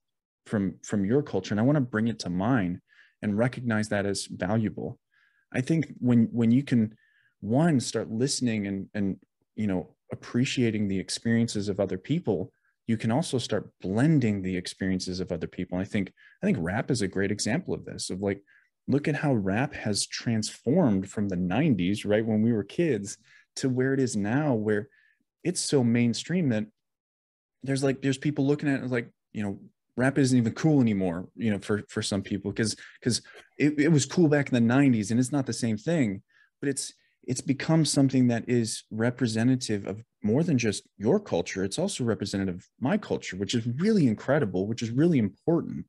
from your culture, and I want to bring it to mine and recognize that as valuable. I think when you can, one, start listening and appreciating the experiences of other people, you can also start blending the experiences of other people. And I think rap is a great example of this, of like, look at how rap has transformed from the 90s, right, when we were kids, to where it is now, where it's so mainstream that there's people looking at it like, rap isn't even cool anymore, for some people, because it was cool back in the 90s, and it's not the same thing. But it's become something that is representative of more than just your culture. It's also representative of my culture, which is really incredible, which is really important.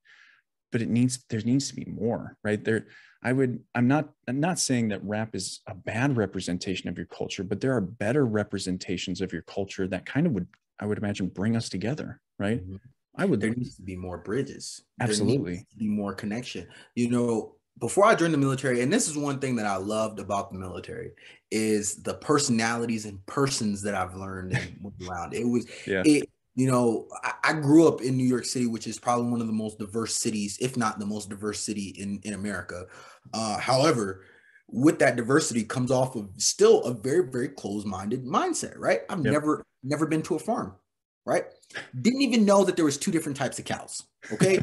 But there needs to be more, right? I'm not saying that rap is a bad representation of your culture, but there are better representations of your culture that kind of I would imagine, bring us together, right? Mm-hmm. There needs to be more bridges. Absolutely. There needs to be more connection. Before I joined the military, and this is one thing that I loved about the military, is the personalities and persons that I've learned and moved around. I grew up in New York City, which is probably one of the most diverse cities, if not the most diverse city in America. However, with that diversity comes off of still a very, very closed-minded mindset, right? I've never been to a farm, right? Didn't even know that there was two different types of cows. Okay.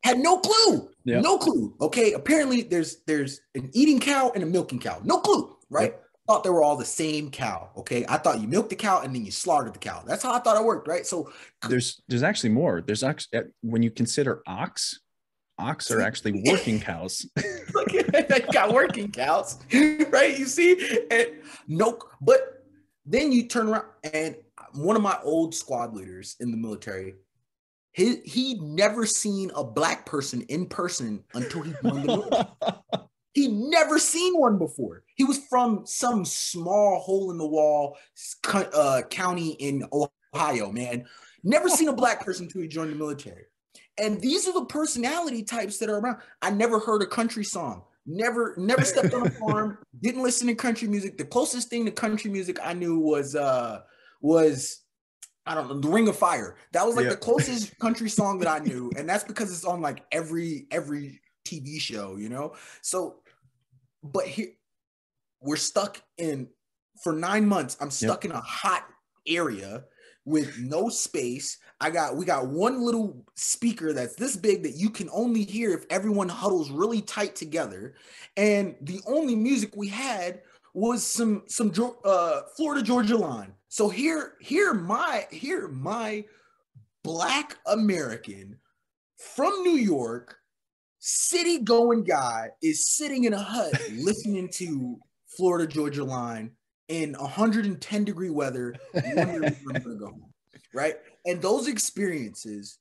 Had no clue. Yep. No clue. Okay. Apparently there's an eating cow and a milking cow. No clue. Right. Yep. Thought they were all the same cow. Okay. I thought you milked the cow and then you slaughtered the cow. That's how I thought it worked. Right. So there's actually more. There's actually, when you consider ox are actually working cows. They got working cows, right? You see, and no, but then you turn around, and one of my old squad leaders in the military, he never seen a black person in person until he joined the military. He never seen one before. He was from some small hole in the wall county in Ohio, man. Never seen a black person until he joined the military. And these are the personality types that are around. I never heard a country song. Never stepped on a farm. Didn't listen to country music. The closest thing to country music I knew was I don't know, the Ring of Fire. That was like Yeah. the closest country song that I knew. And that's because it's on like every TV show, you know? So, but here we're stuck in, for 9 months, I'm stuck in a hot area with no space. We got one little speaker that's this big that you can only hear if everyone huddles really tight together. And the only music we had was some Florida Georgia Line. So here my Black American from New York city going guy is sitting in a hut listening to Florida Georgia Line in 110-degree weather, wondering when I'm gonna go home, right? And those experiences,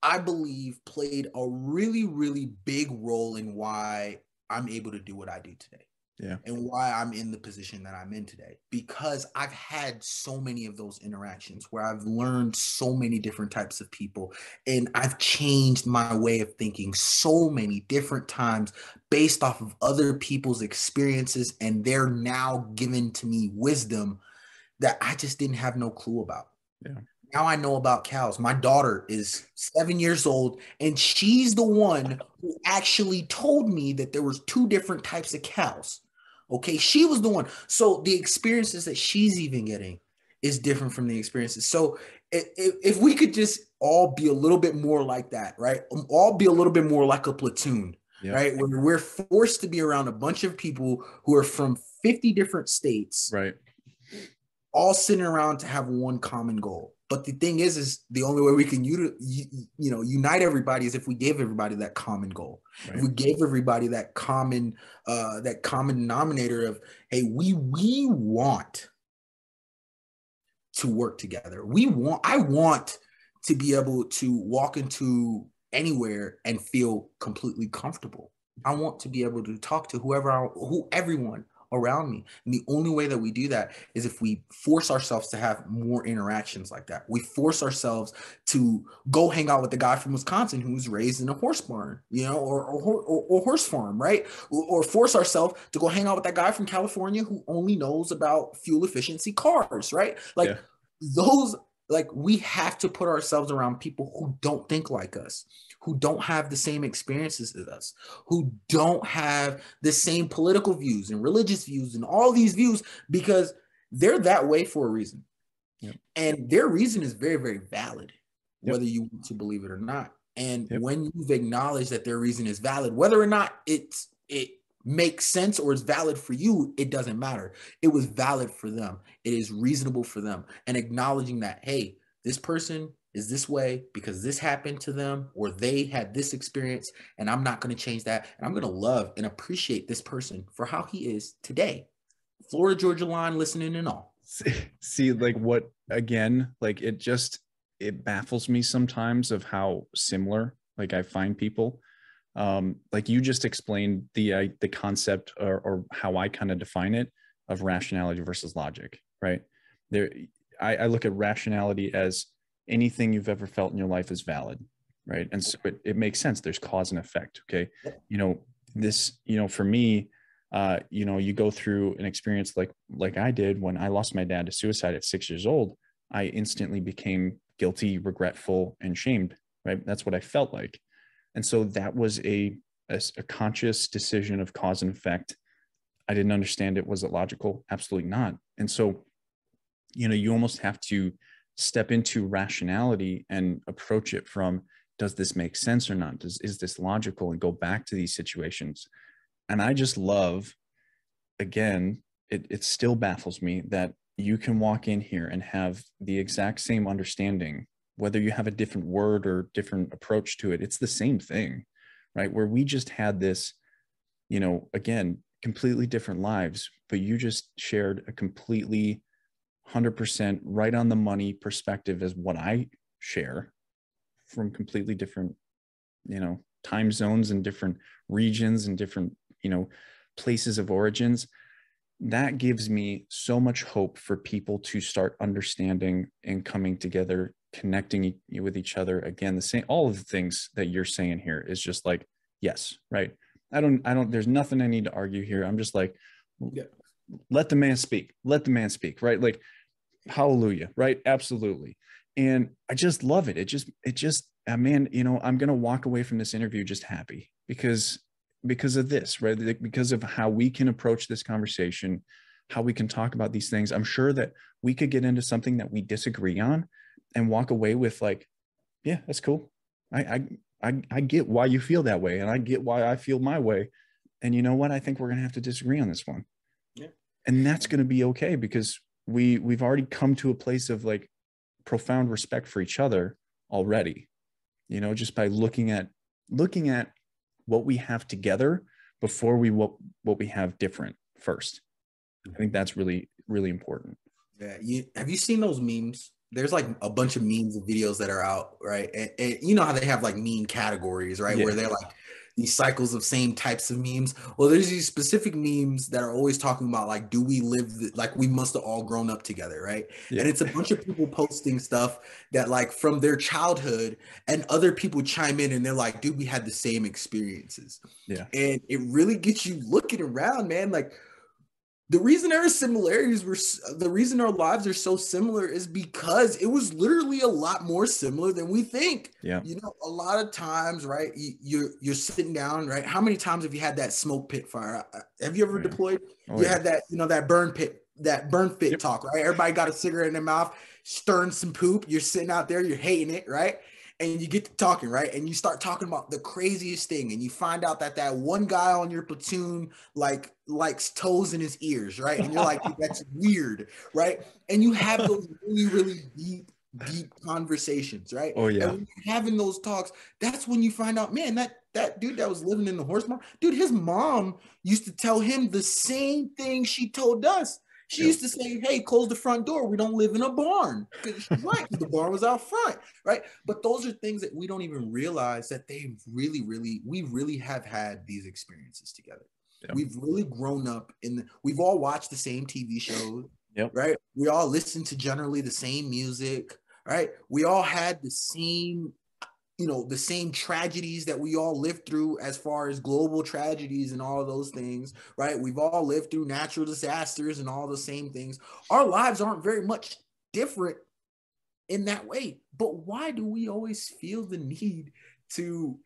I believe, played a really, really big role in why I'm able to do what I do today. Yeah. And why I'm in the position that I'm in today, because I've had so many of those interactions where I've learned so many different types of people, and I've changed my way of thinking so many different times based off of other people's experiences, and they're now giving to me wisdom that I just didn't have no clue about. Yeah. Now I know about cows. My daughter is 7 years old, and she's the one who actually told me that there was 2 different types of cows. Okay, she was the one. So the experiences that she's even getting is different from the experiences. So if we could just all be a little bit more like that, right? All be a little bit more like a platoon, right? Where we're forced to be around a bunch of people who are from 50 different states, right? All sitting around to have one common goal. But the thing is the only way we can unite everybody is if we gave everybody that common goal. Right. If we gave everybody that common denominator of, hey, we want to work together. I want to be able to walk into anywhere and feel completely comfortable. I want to be able to talk to everyone around me. And the only way that we do that is if we force ourselves to have more interactions like that. We force ourselves to go hang out with the guy from Wisconsin who was raised in a horse barn, or horse farm, right? Or force ourselves to go hang out with that guy from California who only knows about fuel efficiency cars, right? We have to put ourselves around people who don't think like us, who don't have the same experiences as us, who don't have the same political views and religious views and all these views, because they're that way for a reason. Yep. And their reason is very, very valid, whether you want to believe it or not. And when you've acknowledged that their reason is valid, whether or not it makes sense or is valid for you, it doesn't matter. It was valid for them. It is reasonable for them. And acknowledging that, hey, this person is this way because this happened to them, or they had this experience, and I'm not going to change that. And I'm going to love and appreciate this person for how he is today. Florida Georgia Line, listening and all. See, it baffles me sometimes of how similar I find people. Like you just explained the concept or how I kind of define it of rationality versus logic, right? I look at rationality as anything you've ever felt in your life is valid, right? And so it makes sense. There's cause and effect. Okay. For me, you go through an experience like I did when I lost my dad to suicide at 6 years old. I instantly became guilty, regretful, and shamed, right? That's what I felt like. And so that was a conscious decision of cause and effect. I didn't understand it. Was it logical? Absolutely not. And so, you almost have to step into rationality and approach it from, does this make sense or not? Is this logical? And go back to these situations. And I just love, again, it still baffles me that you can walk in here and have the exact same understanding, whether you have a different word or different approach to it, it's the same thing, right? Where we just had this, again, completely different lives, but you just shared a completely 100% right on the money perspective as what I share from completely different, time zones and different regions and different, places of origins. That gives me so much hope for people to start understanding and coming together, connecting with each other. Again, all of the things that you're saying here is just like, yes, right. I don't, there's nothing I need to argue here. I'm just like, let the man speak, right? Hallelujah. Right. Absolutely. And I just love it. Man, I'm going to walk away from this interview just happy because of this, right? Because of how we can approach this conversation, how we can talk about these things. I'm sure that we could get into something that we disagree on and walk away with like, yeah, that's cool. I get why you feel that way, and I get why I feel my way. And you know what? I think we're going to have to disagree on this one. Yeah. And that's going to be okay, because we've already come to a place of like profound respect for each other already, just by looking at what we have together before what we have different first. I think that's really, really important. Yeah. Have you seen those memes? There's like a bunch of memes and videos that are out, right? And you know how they have like meme categories, right? Yeah. Where they're like these cycles of same types of memes. Well, there's these specific memes that are always talking about like, do we live like we must have all grown up together, right? Yeah. And it's a bunch of people posting stuff that like from their childhood, and other people chime in and they're like, dude, we had the same experiences. Yeah. And it really gets you looking around, man. Like, the reason there are similarities the reason our lives are so similar is because it was literally a lot more similar than we think. Yeah. A lot of times, right? You're sitting down, right? How many times have you had that smoke pit fire? Have you ever deployed? You had that, that burn pit talk, right? Everybody got a cigarette in their mouth, stirring some poop. You're sitting out there, you're hating it, right? And you get to talking, right? And you start talking about the craziest thing, and you find out that one guy on your platoon likes toes in his ears, right? And you're like, that's weird, right? And you have those really, really deep conversations, right? Oh yeah. And when you're having those talks, that's when you find out, man, that dude that was living in the horse barn, dude, his mom used to tell him the same thing she told us. She used to say, hey, close the front door. We don't live in a barn. She's right. The barn was out front, right? But those are things that we don't even realize that we really have had these experiences together. Yep. We've really grown up we've all watched the same TV shows, right? We all listen to generally the same music, right? We all had the same the same tragedies that we all lived through as far as global tragedies and all of those things, right? We've all lived through natural disasters and all the same things. Our lives aren't very much different in that way. But why do we always feel the need to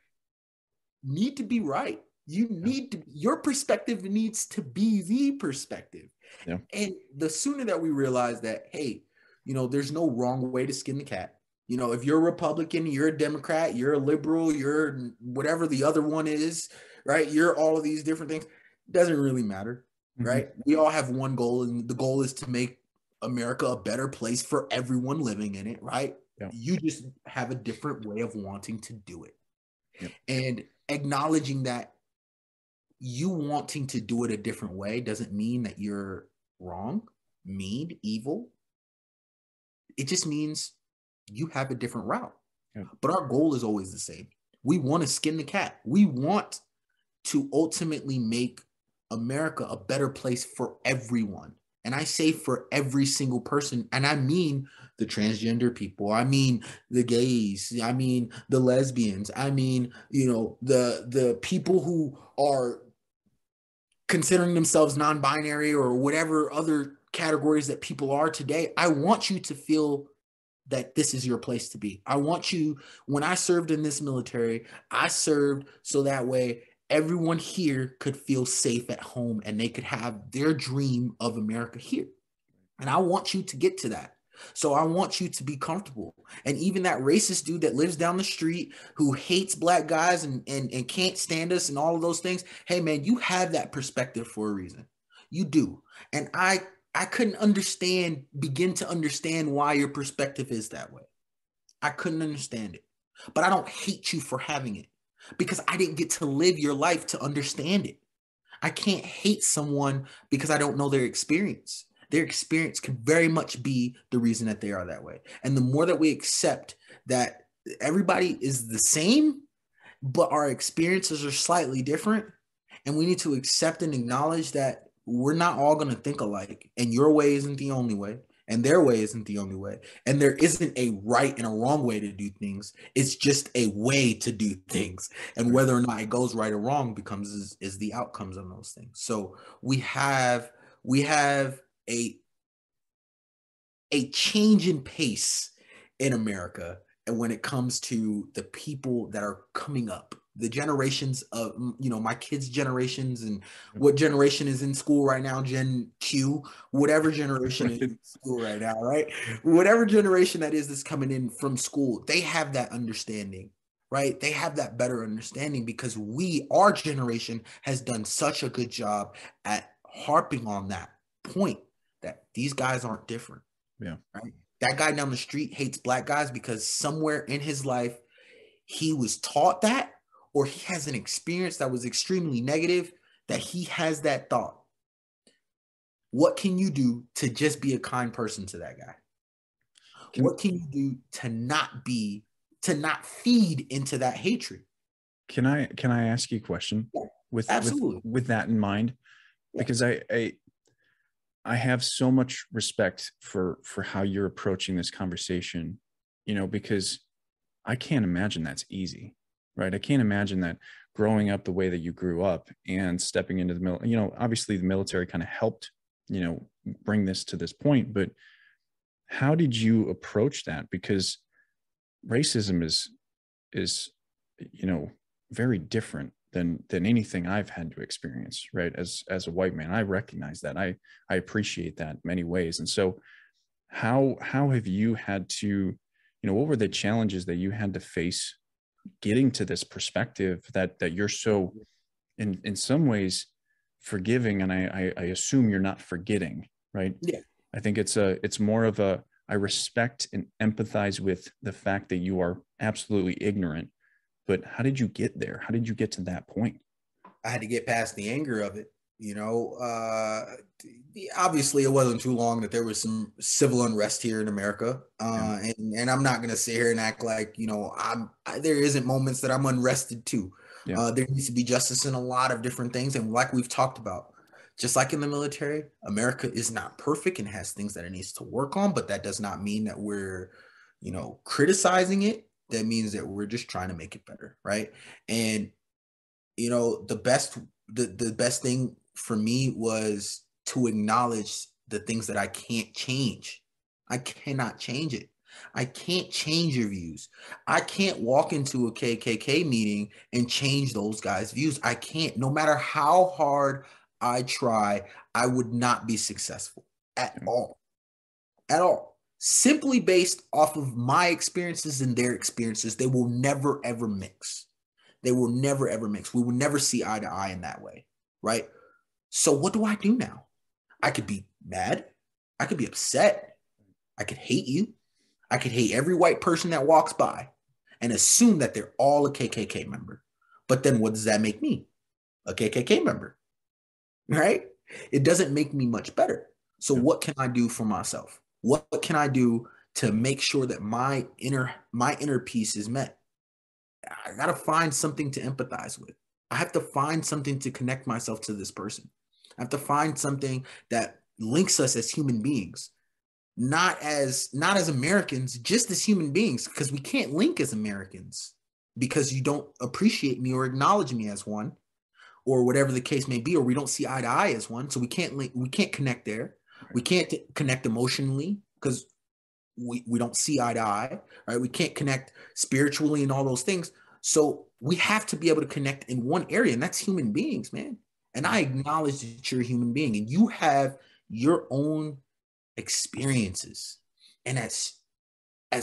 be right? Your perspective needs to be the perspective. Yeah. And the sooner that we realize that, hey, there's no wrong way to skin the cat. If you're a Republican, you're a Democrat, you're a liberal, you're whatever the other one is, right? You're all of these different things. It doesn't really matter, right? We all have one goal, and the goal is to make America a better place for everyone living in it, right? Yeah. You just have a different way of wanting to do it. Yep. And acknowledging that you wanting to do it a different way doesn't mean that you're wrong, mean, evil. It just means you have a different route. Yeah. But our goal is always the same. We want to skin the cat. We want to ultimately make America a better place for everyone. And I say for every single person. And I mean the transgender people. I mean the gays. I mean the lesbians. I mean, the people who are considering themselves non-binary or whatever other categories that people are today. I want you to feel that this is your place to be. I want you, when I served in this military, I served so that way everyone here could feel safe at home and they could have their dream of America here. And I want you to get to that. So I want you to be comfortable. And even that racist dude that lives down the street who hates black guys and can't stand us and all of those things, hey man, you have that perspective for a reason. You do. And I couldn't begin to understand why your perspective is that way. I couldn't understand it. But I don't hate you for having it because I didn't get to live your life to understand it. I can't hate someone because I don't know their experience. Their experience could very much be the reason that they are that way. And the more that we accept that everybody is the same, but our experiences are slightly different, and we need to accept and acknowledge that we're not all going to think alike, and your way isn't the only way, and their way isn't the only way, and there isn't a right and a wrong way to do things. It's just a way to do things, and whether or not it goes right or wrong becomes is the outcomes of those things. So we have a a change in pace in America. And when it comes to the people that are coming up, the generations of, my kids' generations, and what generation is in school right now, Gen Q, whatever generation is in school right now, right? Whatever generation that is that's coming in from school, they have that understanding, right? They have that better understanding because our generation has done such a good job at harping on that point that these guys aren't different. Yeah. Right? That guy down the street hates black guys because somewhere in his life he was taught that, or he has an experience that was extremely negative that he has that thought. What can you do to just be a kind person to that guy? What can you do to not feed into that hatred? Can I ask you a question? Yeah, with absolutely. with that in mind? Yeah. Because I have so much respect for how you're approaching this conversation, because I can't imagine that's easy, right? I can't imagine that growing up the way that you grew up and stepping into the military, obviously the military kind of helped, bring this to this point, but how did you approach that? Because racism is, very different than anything I've had to experience, right? As a white man, I recognize that. I appreciate that in many ways. And so how have you had to, what were the challenges that you had to face getting to this perspective that you're so in some ways forgiving, and I assume you're not forgetting, right? Yeah. I think it's more of I respect and empathize with the fact that you are absolutely ignorant. But how did you get there? How did you get to that point? I had to get past the anger of it. Obviously it wasn't too long that there was some civil unrest here in America. And I'm not going to sit here and act like, there isn't moments that I'm unrested too. Yeah. There needs to be justice in a lot of different things. And like we've talked about, just like in the military, America is not perfect and has things that it needs to work on, but that does not mean that we're, criticizing it. That means that we're just trying to make it better. Right. And, the best thing for me was to acknowledge the things that I can't change. I cannot change it. I can't change your views. I can't walk into a KKK meeting and change those guys' views. I can't. No matter how hard I try, I would not be successful at all. At all. Simply based off of my experiences and their experiences, they will never, ever mix. They will never, ever mix. We will never see eye to eye in that way, right? So what do I do now? I could be mad. I could be upset. I could hate you. I could hate every white person that walks by and assume that they're all a KKK member. But then what does that make me? A KKK member, right? It doesn't make me much better. So what can I do for myself? What can I do to make sure that my inner peace is met? I got to find something to empathize with. I have to find something to connect myself to this person. I have to find something that links us as human beings, not as Americans, just as human beings, because we can't link as Americans because you don't appreciate me or acknowledge me as one, or whatever the case may be, or we don't see eye to eye as one. So we can't connect there. We can't connect emotionally because we don't see eye to eye, right? We can't connect spiritually and all those things. So we have to be able to connect in one area, and that's human beings, man. And I acknowledge that you're a human being and you have your own experiences. And as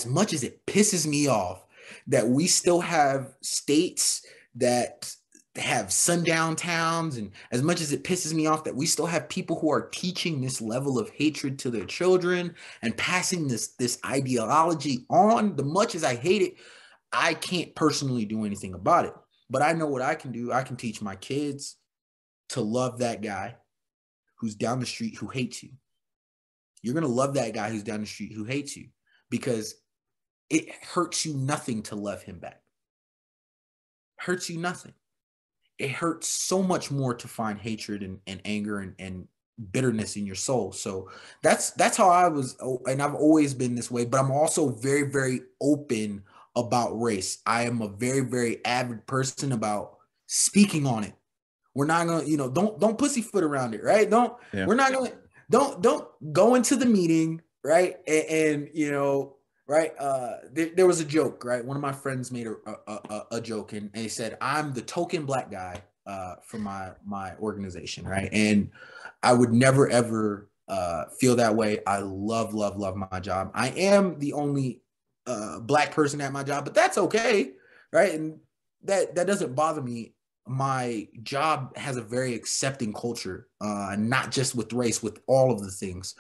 much as it pisses me off that we still have states that have sundown towns, and as much as it pisses me off that we still have people who are teaching this level of hatred to their children and passing this ideology on, the much as I hate it, I can't personally do anything about it. But I know what I can do. I can teach my kids to love that guy who's down the street who hates you. You're going to love that guy who's down the street who hates you because it hurts you nothing to love him back. Hurts you nothing. It hurts so much more to find hatred and anger and bitterness in your soul. So that's how I was, and I've always been this way, but I'm also very, very open about race. I am a very, very avid person about speaking on it. We're not going to, don't pussyfoot around it, right? Don't go into the meeting, right? And you know, right? There was a joke, right? One of my friends made a joke, and he said, "I'm the token black guy for my organization," right? And I would never ever feel that way. I love my job. I am the only black person at my job, but that's okay, right? And that doesn't bother me. My job has a very accepting culture, not just with race, with all of the things.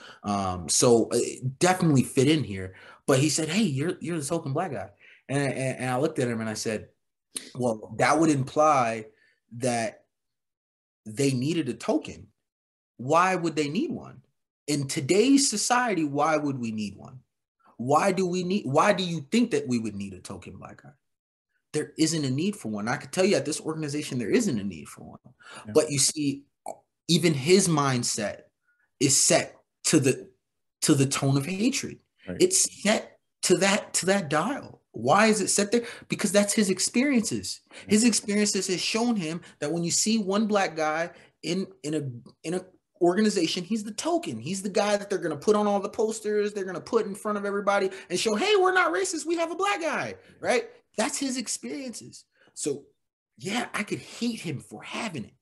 So it definitely fit in here. But he said, "Hey, you're the token black guy," and I looked at him and I said, "Well, that would imply that they needed a token. Why would they need one? In today's society, why would we need one? Why do you think that we would need a token black guy? There isn't a need for one. I could tell you at this organization, there isn't a need for one. Yeah. But you see, even his mindset is set to the tone of hatred. Right. It's set to that dial. Why is it set there? Because that's his experiences. Yeah. His experiences has shown him that when you see one black guy in a organization, he's the token. He's the guy that they're going to put on all the posters. They're going to put in front of everybody and show, hey, we're not racist. We have a black guy, right? That's his experiences. So yeah, I could hate him for having it.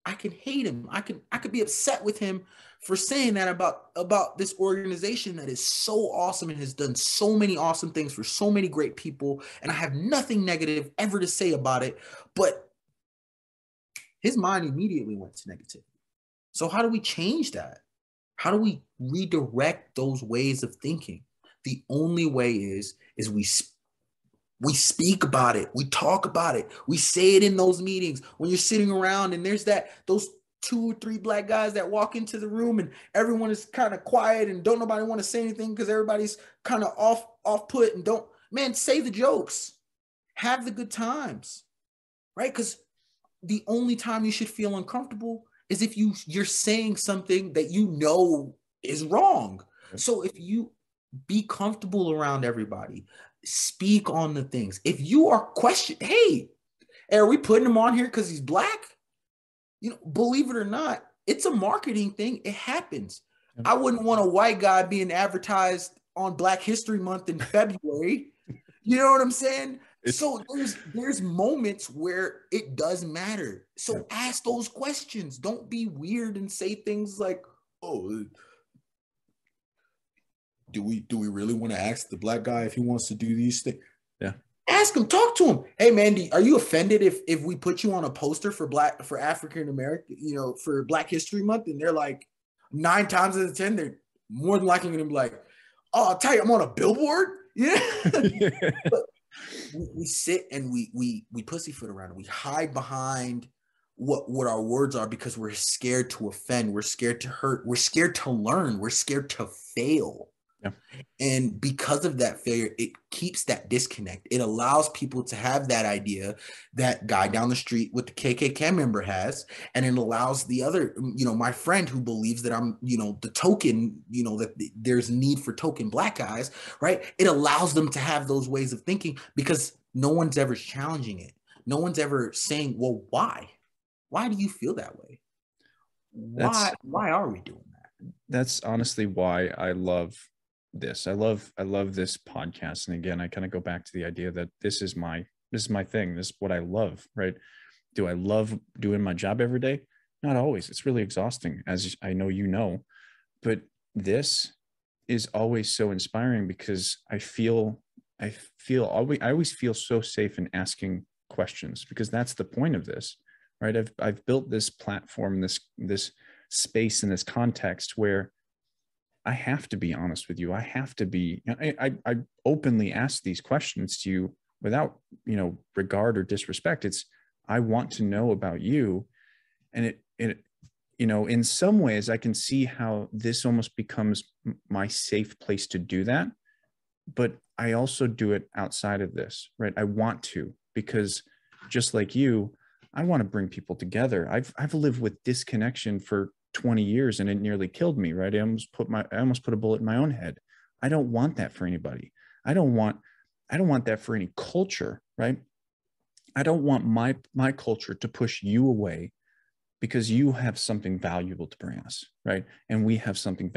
I can hate him. I could be upset with him for saying that about this organization that is so awesome and has done so many awesome things for so many great people. And I have nothing negative ever to say about it. But his mind immediately went to negativity. So how do we change that? How do we redirect those ways of thinking? The only way is we speak about it. We talk about it. We say it in those meetings when you're sitting around and there's those 2 or 3 black guys that walk into the room and everyone is kind of quiet and don't nobody want to say anything because everybody's kind of off put and say the jokes, have the good times, right? Because the only time you should feel uncomfortable is if you're saying something that you know is wrong. So if you be comfortable around everybody, speak on the things. If you are questioned, hey, are we putting him on here because he's black? You know, believe it or not, it's a marketing thing. It happens. I wouldn't want a white guy being advertised on Black History Month in February. You know what I'm saying? So there's moments where it does matter. So ask those questions. Don't be weird and say things like, "Oh, do we really want to ask the black guy if he wants to do these things?" Yeah. Ask him, talk to him. "Hey, Mandy, are you offended if we put you on a poster for African American, for Black History Month?" And they're like, 9 times out of 10, they're more than likely going to be like, "Oh, I'll tell you, I'm on a billboard." Yeah. But we sit and we pussyfoot around it. We hide behind what our words are because we're scared to offend. We're scared to hurt. We're scared to learn. We're scared to fail. Yeah. And because of that failure, it keeps that disconnect. It allows people to have that idea that guy down the street with the KKK member has, and it allows the other, my friend who believes that I'm, the token, that there's need for token black guys, right? It allows them to have those ways of thinking because no one's ever challenging it. No one's ever saying, well, why? Why do you feel that way? Why are we doing that? That's honestly why I love this. I love this podcast. And again, I kind of go back to the idea that this is my thing. This is what I love, right? Do I love doing my job every day? Not always. It's really exhausting, as I know you know. But this is always so inspiring because I always feel so safe in asking questions because that's the point of this, right? I've built this platform, this space in this context where I have to be honest with you. I have to be, I openly ask these questions to you without, regard or disrespect. I want to know about you. And it, in some ways I can see how this almost becomes my safe place to do that. But I also do it outside of this, right? I want to, because just like you, I want to bring people together. I've lived with disconnection for 20 years and it nearly killed me, right? I almost put a bullet in my own head. I don't want that for anybody. I don't want that for any culture, right? I don't want my culture to push you away because you have something valuable to bring us, right? And we have something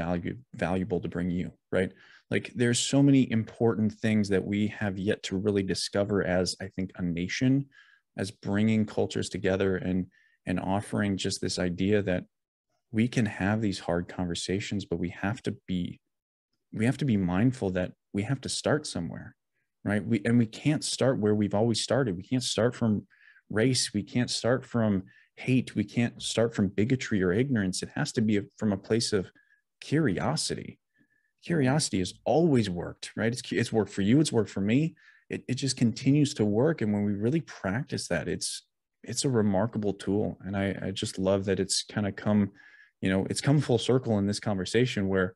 valuable to bring you, right? Like there's so many important things that we have yet to really discover as, I think, a nation, as bringing cultures together and offering just this idea that we can have these hard conversations, but we have to be mindful that we have to start somewhere, right? We can't start where we've always started. We can't start from race. We can't start from hate. We can't start from bigotry or ignorance. It has to be from a place of curiosity. Curiosity has always worked, right? It's worked for you. It's worked for me. It just continues to work. And when we really practice that, it's a remarkable tool. And I just love that it's kind of come, it's come full circle in this conversation where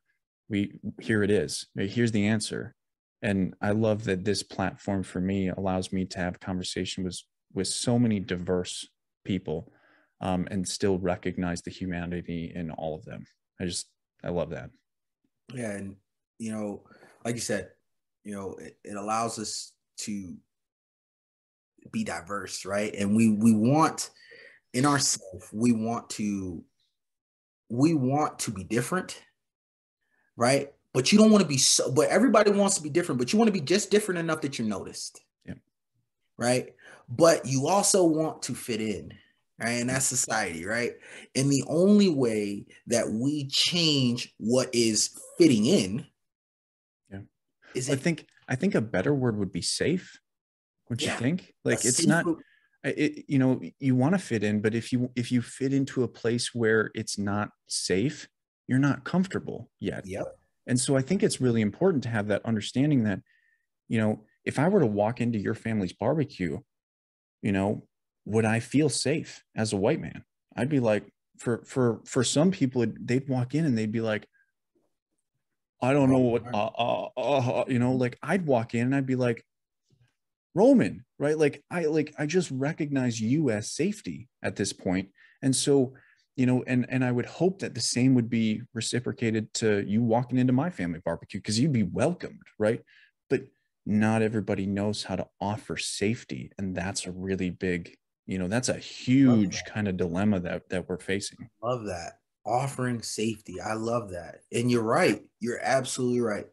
here it is. Here's the answer. And I love that this platform for me allows me to have conversation with so many diverse people, and still recognize the humanity in all of them. I love that. Yeah. And, like you said, it allows us to be diverse, right? And we want in ourselves, we want to be different, right? But you don't want to be but everybody wants to be different, but you want to be just different enough that you're noticed. Yeah. Right. But you also want to fit in, right? And that's society, right? And the only way that we change what is fitting in, is I think a better word would be safe. Would you think? Like it's not, you want to fit in, but if you fit into a place where it's not safe, you're not comfortable yet. Yep. And so I think it's really important to have that understanding that, if I were to walk into your family's barbecue, would I feel safe as a white man? I'd be like, for some people, they'd walk in and they'd be like, I don't know what, like I'd walk in and I'd be like, Roman, right? Like I just recognize you as safety at this point. And so, and I would hope that the same would be reciprocated to you walking into my family barbecue, because you'd be welcomed, right? But not everybody knows how to offer safety. And that's a really big, that's a huge kind of dilemma that we're facing. Love that. Offering safety. I love that. And you're right. You're absolutely right.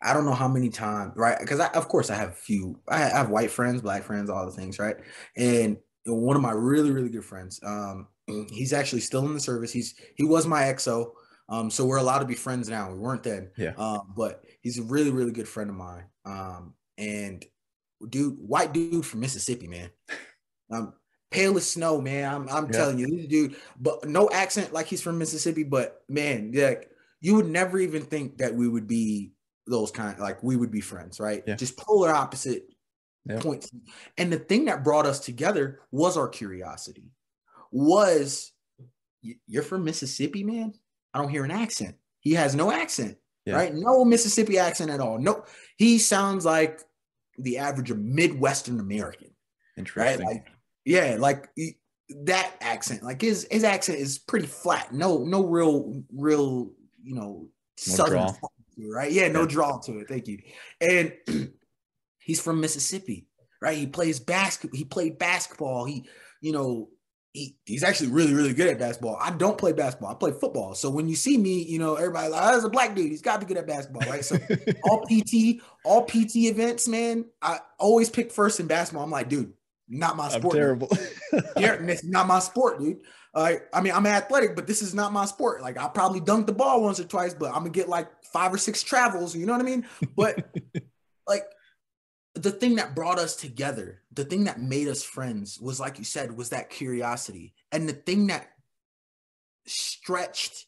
I don't know how many times, right? Because of course I have white friends, black friends, all the things, right? And one of my really, really good friends, he's actually still in the service. He was my XO. So we're allowed to be friends now. We weren't then. Yeah. But he's a really, really good friend of mine. And white dude from Mississippi, man. Pale as snow, man. I'm telling you, this dude, but no accent like he's from Mississippi. But man, like you would never even think that we would be those like we would be friends, right? Yeah. Just polar opposite points. And the thing that brought us together was our curiosity. You're from Mississippi, man? I don't hear an accent. He has no accent, right? No Mississippi accent at all. No, he sounds like the average of Midwestern American. Interesting. Right? Like that accent, like his accent is pretty flat. No real, Southern, right? Yeah, no drawl to it. Thank you. And he's from Mississippi, right? He plays basketball. He played basketball. He's actually really, really good at basketball. I don't play basketball. I play football. So when you see me, everybody like, there's a black dude. He's got to be good at basketball, right? So all PT events, man, I always pick first in basketball. I'm like, dude, not my sport. I'm terrible. It's not my sport, dude. I mean, I'm athletic, but this is not my sport. Like, I'll probably dunk the ball once or twice, but I'm gonna get like 5 or 6 travels. You know what I mean? But like, the thing that brought us together, the thing that made us friends was, like you said, was that curiosity. And the thing that stretched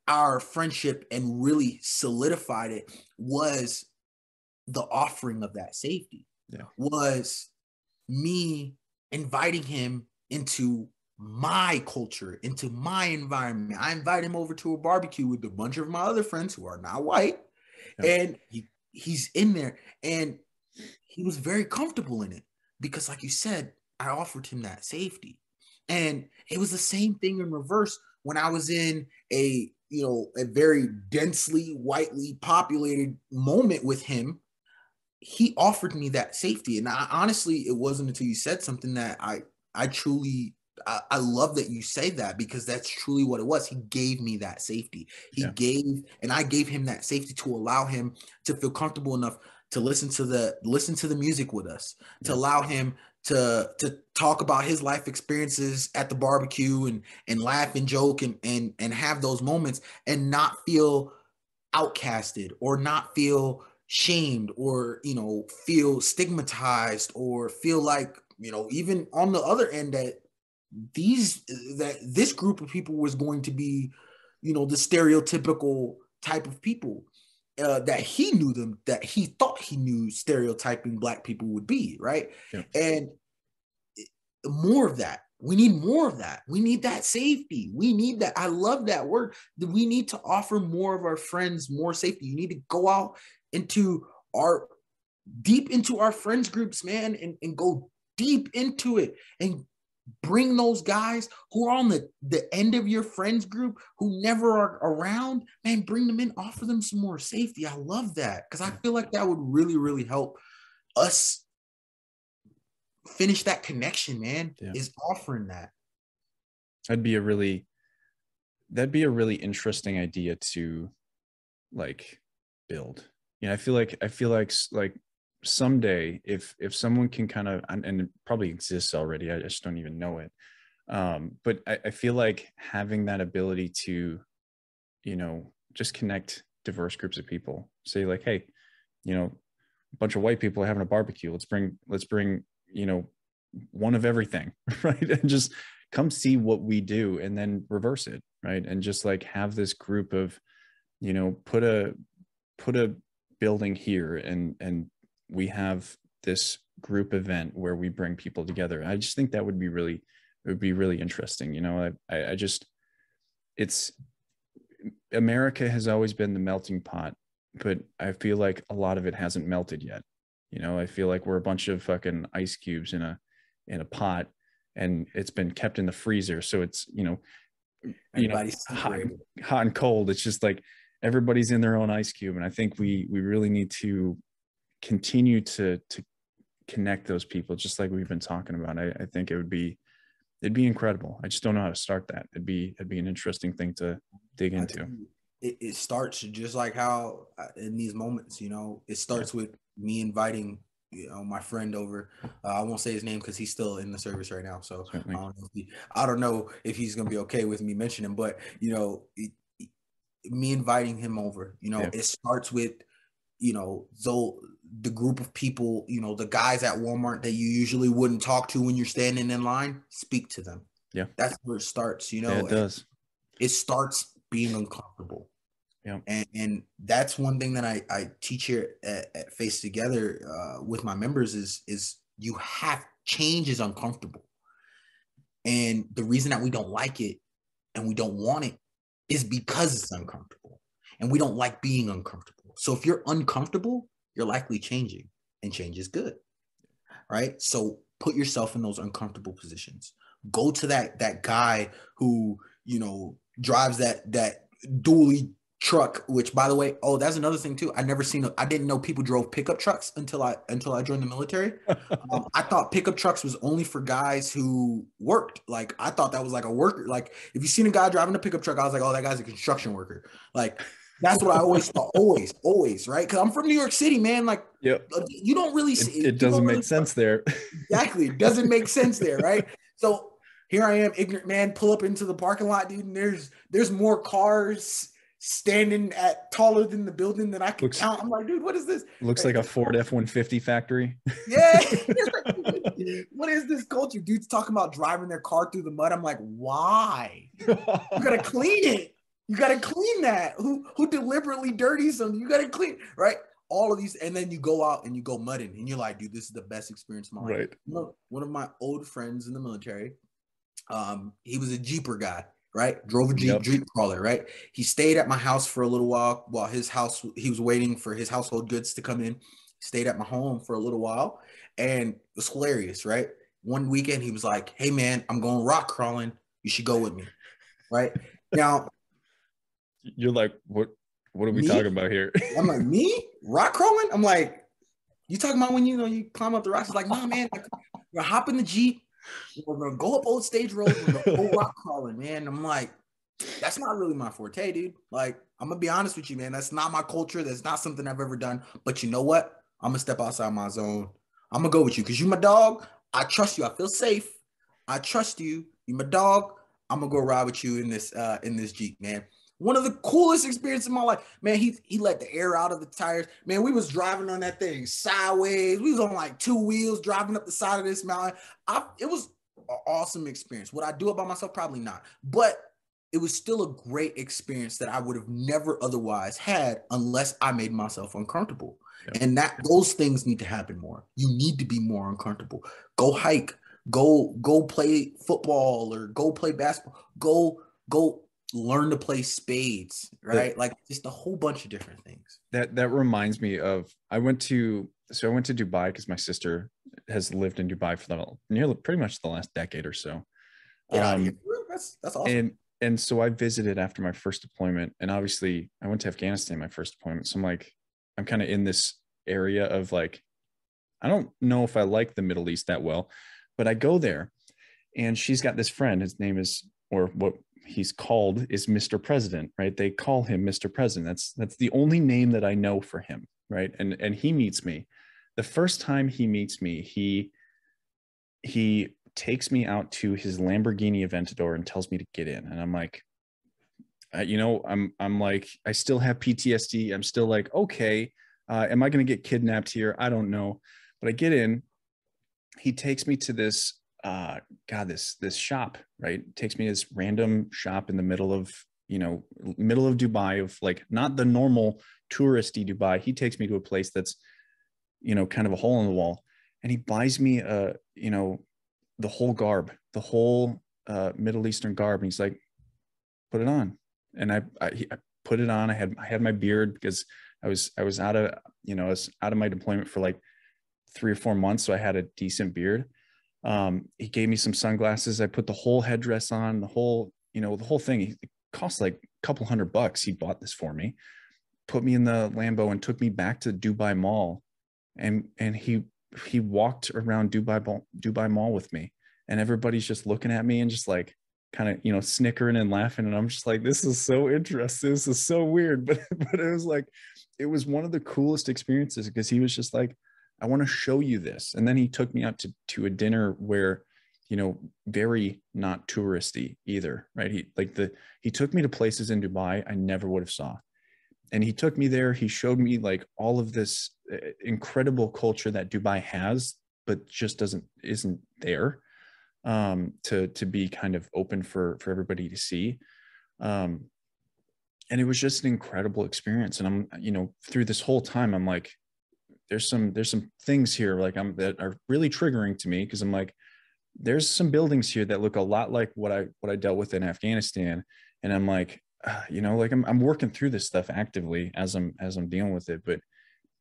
our friendship and really solidified it was the offering of that safety. Was me inviting him into my culture, into my environment. I invite him over to a barbecue with a bunch of my other friends who are not white. And he's in there, and he was very comfortable in it because, like you said, I offered him that safety. And it was the same thing in reverse when I was in a very densely whitely populated moment with him. He offered me that safety. And honestly, it wasn't until you said something that I I love that you say that, because that's truly what it was. He gave me that safety. And I gave him that safety to allow him to feel comfortable enough to listen to the music with us, to allow him to talk about his life experiences at the barbecue and laugh and joke and have those moments and not feel outcasted or not feel shamed or, feel stigmatized or feel like, even on the other end that this group of people was going to be, the stereotypical type of people that he knew them, that he thought he knew stereotyping Black people would be, right? Yeah. And more of that. We need more of that. We need that safety. We need that. I love that word. We need to offer more of our friends more safety. You need to go out deep into our friends groups, man, and go deep into it and bring those guys who are on the end of your friends group who never are around, man, bring them in, offer them some more safety. I love that, because I feel like that would really, really help us finish that connection, man. Is offering that. That'd be a really interesting idea to like build. I feel like someday if someone can kind of, and it probably exists already, I just don't even know it, but I feel like having that ability to just connect diverse groups of people, say like, hey, a bunch of white people are having a barbecue, let's bring one of everything, right? And just come see what we do and then reverse it, right? And just like have this group of put a building here and we have this group event where we bring people together. I just think that would be really interesting. America has always been the melting pot, but I feel like a lot of it hasn't melted yet. I feel like we're a bunch of fucking ice cubes in a pot, and it's been kept in the freezer. So it's, hot and cold. It's just like everybody's in their own ice cube. And I think we really need to continue to connect those people, just like we've been talking about. I think it'd be incredible. I just don't know how to start that. It'd be an interesting thing to dig into. It starts just like how in these moments, it starts with me inviting my friend over. I won't say his name because he's still in the service right now, so I don't know if he's gonna be okay with me mentioning him, but me inviting him over, it starts with the group of people, the guys at Walmart that you usually wouldn't talk to when you're standing in line. Speak to them. That's where it starts. It does. It starts being uncomfortable. And that's one thing that I teach here at Face Together with my members is you have change is uncomfortable. And the reason that we don't like it and we don't want it is because it's uncomfortable. And we don't like being uncomfortable. So if you're uncomfortable, you're likely changing, and change is good, right? So put yourself in those uncomfortable positions. Go to that guy who, drives that dually truck, which, by the way, that's another thing too. I didn't know people drove pickup trucks until I joined the military. I thought pickup trucks was only for guys who worked. Like, I thought that was like a worker. Like, if you seen a guy driving a pickup truck, I was like, oh, that guy's a construction worker. Like, that's what I always thought. Always, right? Because I'm from New York City, man. Like, you don't really see it. Doesn't make sense there. Exactly. It doesn't make sense there, right? So here I am, ignorant man, pull up into the parking lot, dude, and there's more cars standing taller than the building that I could count. I'm like, dude, what is this? Looks like a Ford F-150 factory. Yeah. What is this culture? Dude's talking about driving their car through the mud. I'm like, why? You gotta clean it. You gotta clean that. Who deliberately dirties something? You gotta clean, right? All of these, and then you go out and you go mudding, and you're like, dude, this is the best experience of my life. Right. One of my old friends in the military, he was a Jeeper guy, right? Drove a Jeep crawler, right? He stayed at my house for a little while he was waiting for his household goods to come in. Stayed at my home for a little while, and it was hilarious, right? One weekend, he was like, hey man, I'm going rock crawling. You should go with me, right? Now, you're like, what are we talking about here? I'm like, me? Rock crawling? I'm like, you talking about when you climb up the rocks? It's like, nah, man, like, you hop in the Jeep, we're gonna go up old stage roads, we're gonna go rock crawling, man. I'm like, that's not really my forte, dude. Like, I'm gonna be honest with you, man. That's not my culture. That's not something I've ever done. But you know what? I'm gonna step outside my zone. I'm gonna go with you because you my dog. I trust you. I feel safe. I trust you. You my dog. I'm gonna go ride with you in this Jeep, man. One of the coolest experiences in my life, man. He let the air out of the tires, man. We was driving on that thing sideways. We was on like 2 wheels driving up the side of this mountain. It was an awesome experience. Would I do it by myself? Probably not. But it was still a great experience that I would have never otherwise had unless I made myself uncomfortable. Yep. And those things need to happen more. You need to be more uncomfortable. Go hike. Go play football or go play basketball. Go learn to play spades, right? Like just a whole bunch of different things. That reminds me of I went to Dubai because my sister has lived in Dubai for nearly pretty much the last decade or so. That's awesome. And so I visited after my first deployment, and obviously I went to Afghanistan my first deployment. So I'm kind of in this area of like, I don't know if I like the Middle East that well, but I go there, and she's got this friend. His name is, or what he's called is Mr. President, right? They call him Mr. President. That's the only name that I know for him, right? And he meets me. The first time he meets me, he takes me out to his Lamborghini Aventador and tells me to get in. And I'm like, I'm like, I still have PTSD. I'm still like, okay, am I going to get kidnapped here? I don't know. But I get in. He takes me to this, this shop, right? Takes me to this random shop in the middle of Dubai, of like not the normal touristy Dubai. He takes me to a place that's, kind of a hole in the wall, and he buys me the whole garb, the whole Middle Eastern garb. And he's like, put it on. And I put it on. I had my beard because I was out of my deployment for like 3 or 4 months. So I had a decent beard. He gave me some sunglasses. I put the whole headdress on, the whole thing. It cost like a couple $100. He bought this for me, put me in the Lambo and took me back to Dubai Mall. And he walked around Dubai Mall with me, and everybody's just looking at me and just like kind of, snickering and laughing. And I'm just like, this is so interesting. This is so weird. But it was one of the coolest experiences because he was just like, I want to show you this. And then he took me out to a dinner where, very not touristy either. Right. He took me to places in Dubai I never would have saw. And he took me there. He showed me like all of this incredible culture that Dubai has, but just isn't there to be kind of open for everybody to see. And it was just an incredible experience. And I'm, through this whole time, I'm like, there's some things here like that are really triggering to me, because I'm like, there's some buildings here that look a lot like what I dealt with in Afghanistan. And I'm like, like I'm working through this stuff actively as I'm dealing with it. But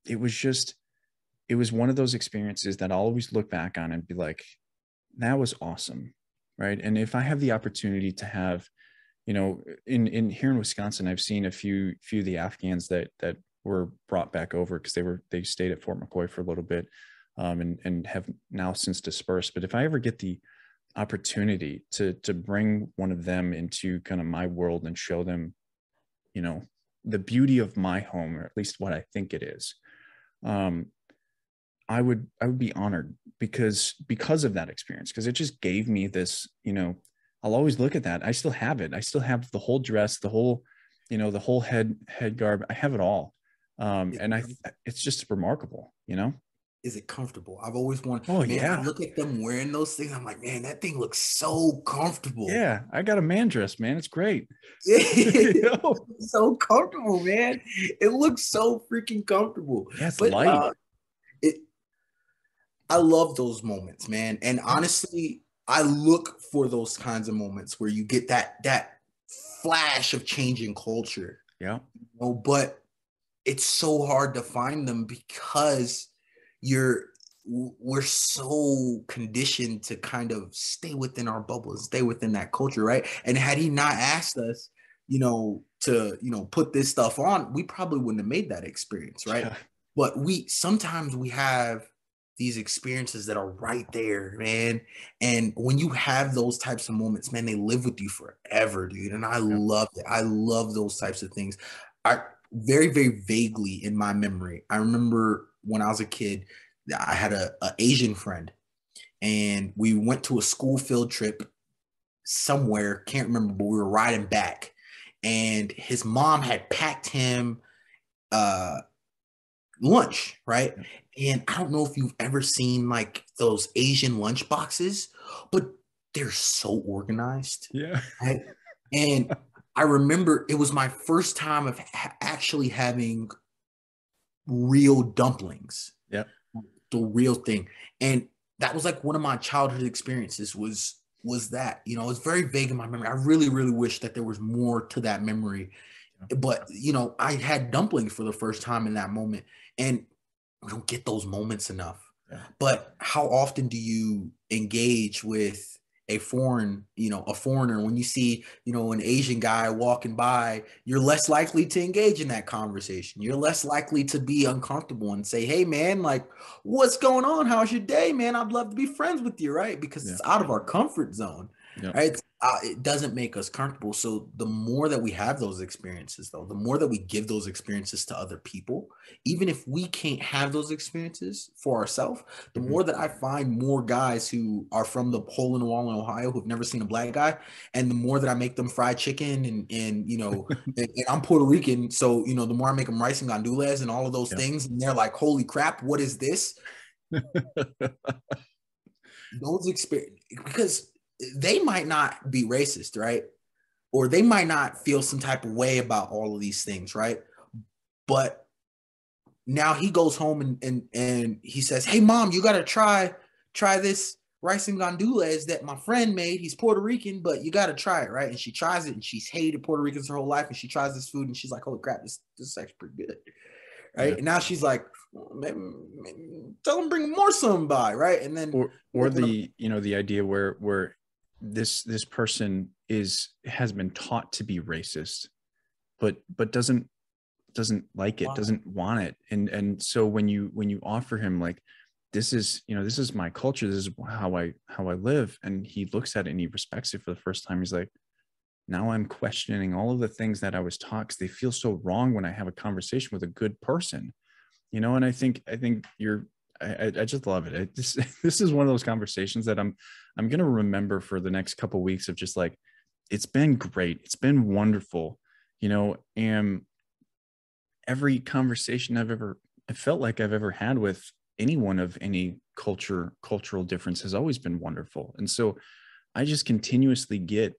it was one of those experiences that I'll always look back on and be like, that was awesome. Right. And if I have the opportunity to have, in here in Wisconsin, I've seen a few of the Afghans that were brought back over because they stayed at Fort McCoy for a little bit, and have now since dispersed. But if I ever get the opportunity to bring one of them into kind of my world and show them, the beauty of my home, or at least what I think it is, I would be honored because of that experience, because it just gave me this, I'll always look at that. I still have it. I still have the whole dress, the whole, the whole head garb. I have it all. And it's just remarkable, Is it comfortable? I've always wanted. Oh, man, yeah. I look at them wearing those things. I'm like, man, that thing looks so comfortable. Yeah, I got a man dress, man. It's great. It's so comfortable, man. It looks so freaking comfortable. Yeah, it's light. I love those moments, man. And honestly, I look for those kinds of moments where you get that flash of changing culture. Yeah. But it's so hard to find them because we're so conditioned to kind of stay within our bubbles, stay within that culture, right? And had he not asked us, to put this stuff on, we probably wouldn't have made that experience, right? Yeah. But sometimes we have these experiences that are right there, man. And when you have those types of moments, man, they live with you forever, dude. And I love it. I love those types of things. I very, very vaguely in my memory, I remember when I was a kid, I had a Asian friend, and we went to a school field trip somewhere, can't remember, but we were riding back, and his mom had packed him lunch, right? And I don't know if you've ever seen like those Asian lunch boxes, but they're so organized. Yeah. Right? And I remember it was my first time of actually having real dumplings. Yeah. The real thing. And that was like one of my childhood experiences was that, you know, it's very vague in my memory. I really, really wish that there was more to that memory. But, you know, I had dumplings for the first time in that moment, and we don't get those moments enough. Yeah. But how often do you engage with a foreigner when you see, you know, an Asian guy walking by? You're less likely to engage in that conversation. You're less likely to be uncomfortable and say, hey, man, like, what's going on? How's your day, man? I'd love to be friends with you, right? Because it's out of our comfort zone, right? It doesn't make us comfortable. So the more that we have those experiences, though, the more that we give those experiences to other people, even if we can't have those experiences for ourselves, the more that I find more guys who are from the hole in the wall in Ohio who've never seen a black guy, and the more that I make them fried chicken and you know, and I'm Puerto Rican, so, you know, the more I make them rice and gandules and all of those things, and they're like, holy crap, what is this? Those experiences, because they might not be racist, right? Or they might not feel some type of way about all of these things, right? But now he goes home and he says, hey, mom, you got to try this rice and gandules that my friend made. He's Puerto Rican, but you got to try it, right? And she tries it, and she's hated Puerto Ricans her whole life, and she tries this food, and she's like, holy crap, this is actually pretty good, right? And now she's like, maybe, tell him bring more some by, right? And then or the, you know, the idea where this person has been taught to be racist, but doesn't like it, doesn't want it. And so when you offer him like, this is, you know, this is my culture, this is how I live, and he looks at it and he respects it for the first time, he's like, now I'm questioning all of the things that I was taught, because they feel so wrong when I have a conversation with a good person, you know. And I think I just love it. This is one of those conversations that I'm going to remember for the next couple of weeks, of just like, it's been great. It's been wonderful, you know, and every conversation I felt like I've ever had with anyone of any cultural difference has always been wonderful. And so I just continuously get,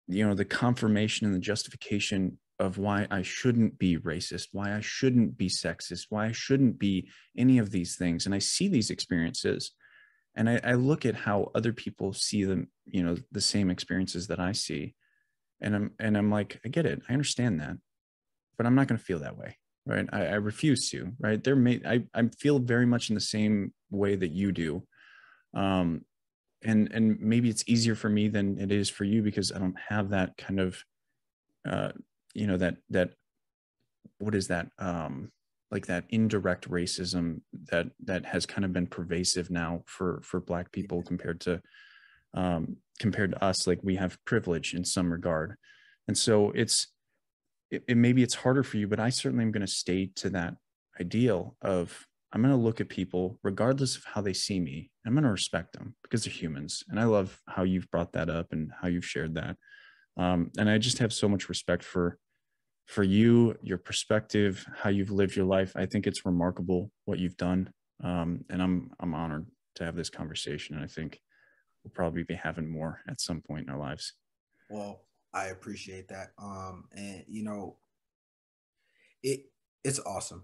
you know, the confirmation and the justification of why I shouldn't be racist, why I shouldn't be sexist, why I shouldn't be any of these things. And I see these experiences, and I look at how other people see them, you know, the same experiences that I see. And I'm like, I get it. I understand that, but I'm not going to feel that way. Right. I refuse to, right. I feel very much in the same way that you do. And maybe it's easier for me than it is for you, because I don't have that kind of, you know, that what is that? Like that indirect racism that has kind of been pervasive now for Black people compared to us. Like, we have privilege in some regard. And so maybe it's harder for you, but I certainly am going to stay to that ideal of, I'm going to look at people regardless of how they see me. I'm going to respect them because they're humans. And I love how you've brought that up and how you've shared that. And I just have so much respect for you, your perspective, how you've lived your life. I think it's remarkable what you've done. And I'm honored to have this conversation. And I think we'll probably be having more at some point in our lives. Well, I appreciate that. And you know, it's awesome.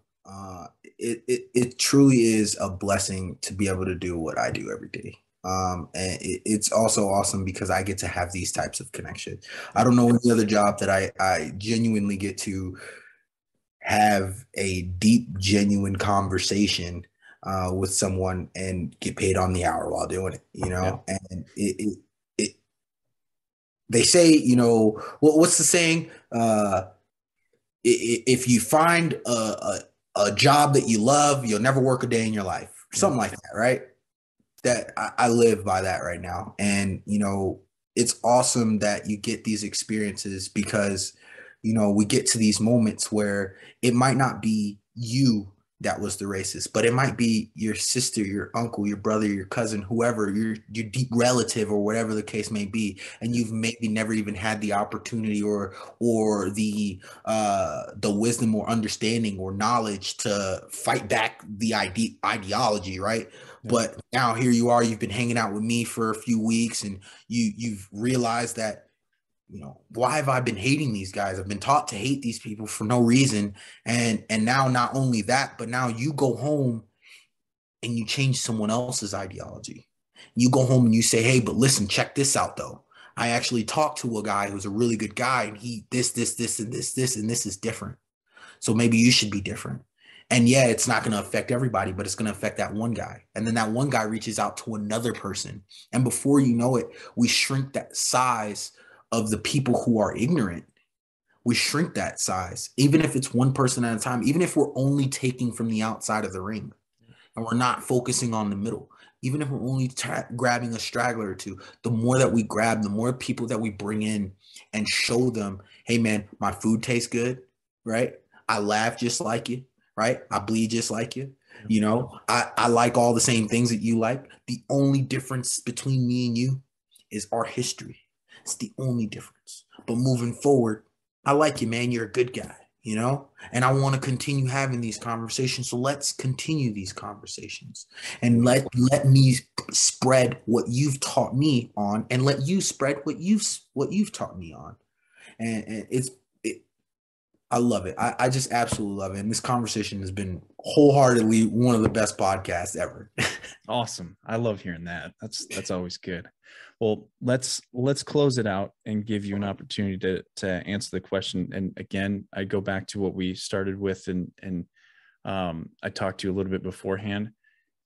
It truly is a blessing to be able to do what I do every day. And it's also awesome because I get to have these types of connections. I don't know any other job that I genuinely get to have a deep, genuine conversation with someone and get paid on the hour while doing it, you know. And they say, you know, what's the saying? If you find a job that you love, you'll never work a day in your life. something like that, right? That I live by that right now. And, it's awesome that you get these experiences because, we get to these moments where it might not be you that was the racist, but it might be your sister, your uncle, your brother, your cousin, whoever, your deep relative or whatever the case may be. And you've maybe never even had the opportunity or the wisdom or understanding or knowledge to fight back the ideology, right? Yeah. But now here you are, you've been hanging out with me for a few weeks and you've realized that, why have I been hating these guys? I've been taught to hate these people for no reason. And now not only that, but now you go home and you change someone else's ideology. You go home and you say, hey, but listen, check this out though. I actually talked to a guy who's a really good guy and he this, and this, and this is different. So maybe you should be different. And yeah, it's not going to affect everybody, but it's going to affect that one guy. And then that one guy reaches out to another person. And before you know it, we shrink that size of the people who are ignorant. We shrink that size, even if it's one person at a time, even if we're only taking from the outside of the ring and we're not focusing on the middle, even if we're only grabbing a straggler or two, the more that we grab, the more people that we bring in and show them, hey man, my food tastes good, right? I laugh just like you, right? I bleed just like you. I like all the same things that you like. The only difference between me and you is our history. It's the only difference. But moving forward, I like you, man. You're a good guy, and I want to continue having these conversations. So let's continue these conversations and let me spread what you've taught me on and let you spread what you've taught me on. And I love it. I just absolutely love it. And this conversation has been wholeheartedly one of the best podcasts ever. Awesome. I love hearing that. That's always good. Well, let's close it out and give you an opportunity to answer the question. And again, I go back to what we started with and I talked to you a little bit beforehand.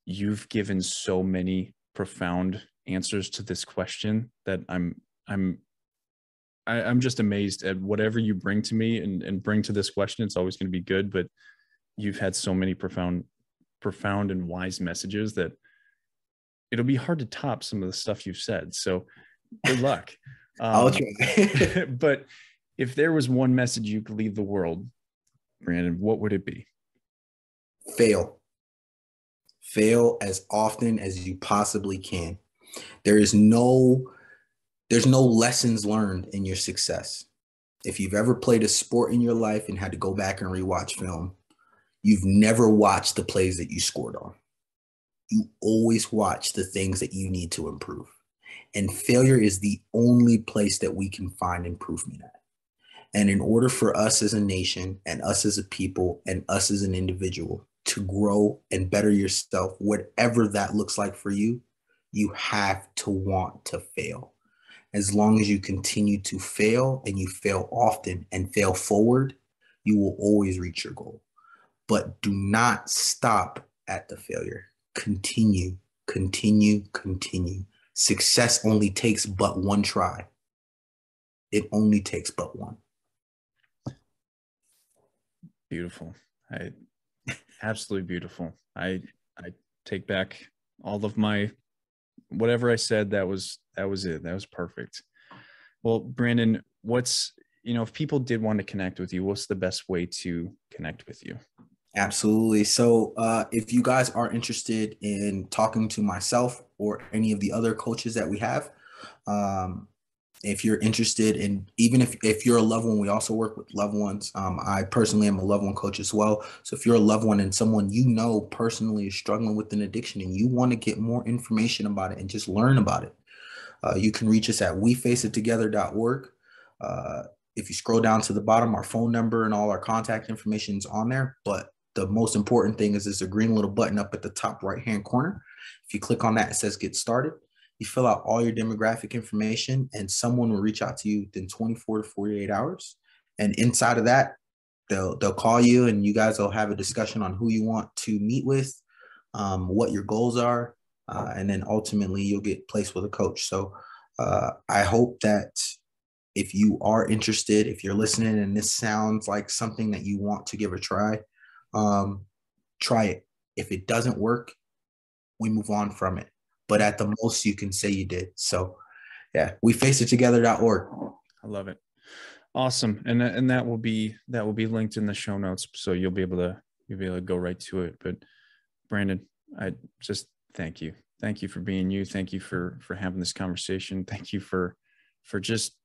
You've given so many profound answers to this question that I'm just amazed at whatever you bring to me and bring to this question. It's always going to be good, but you've had so many profound and wise messages that it'll be hard to top some of the stuff you've said. So good luck. I'll try. But if there was one message you could leave the world, Brandon, what would it be? Fail as often as you possibly can. There's no lessons learned in your success. If you've ever played a sport in your life and had to go back and rewatch film, you've never watched the plays that you scored on. You always watch the things that you need to improve. And failure is the only place that we can find improvement at. And in order for us as a nation and us as a people and us as an individual to grow and better yourself, whatever that looks like for you, you have to want to fail. As long as you continue to fail and you fail often and fail forward, you will always reach your goal. But do not stop at the failure. Continue. Success only takes but one try. It only takes but one. Beautiful. Absolutely beautiful. I take back all of my whatever I said. That was it. That was perfect. Well, Brandon, if people did want to connect with you, what's the best way to connect with you? Absolutely. So if you guys are interested in talking to myself or any of the other coaches that we have, if you're interested in, even if you're a loved one, we also work with loved ones. I personally am a loved one coach as well. So if you're a loved one and someone personally is struggling with an addiction and you want to get more information about it and just learn about it, you can reach us at wefaceittogether.org. If you scroll down to the bottom, our phone number and all our contact information is on there. But the most important thing is there's a green little button up at the top right-hand corner. If you click on that, it says get started. You fill out all your demographic information and someone will reach out to you within 24 to 48 hours. And inside of that, they'll call you and you guys will have a discussion on who you want to meet with, what your goals are, and then ultimately you'll get placed with a coach. So I hope that if you are interested, if you're listening and this sounds like something that you want to give a try, try it. If it doesn't work, we move on from it. But at the most, you can say you did. So yeah, we face it together.org. I love it. Awesome. And that will be linked in the show notes. So you'll be able to go right to it. But Brandon, I just thank you. Thank you for being you. Thank you for having this conversation. Thank you for just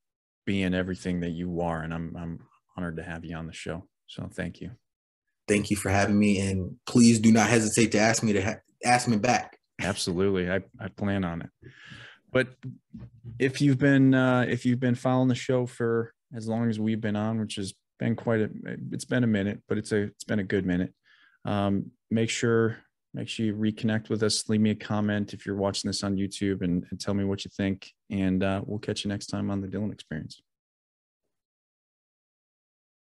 being everything that you are. And I'm honored to have you on the show. So thank you. Thank you for having me. And please do not hesitate to ask me back. Absolutely. I plan on it. But if you've been following the show for as long as we've been on, which has been it's been a minute, but it's been a good minute. Make sure you reconnect with us. Leave me a comment if you're watching this on YouTube and tell me what you think. And we'll catch you next time on the Dylan Experience.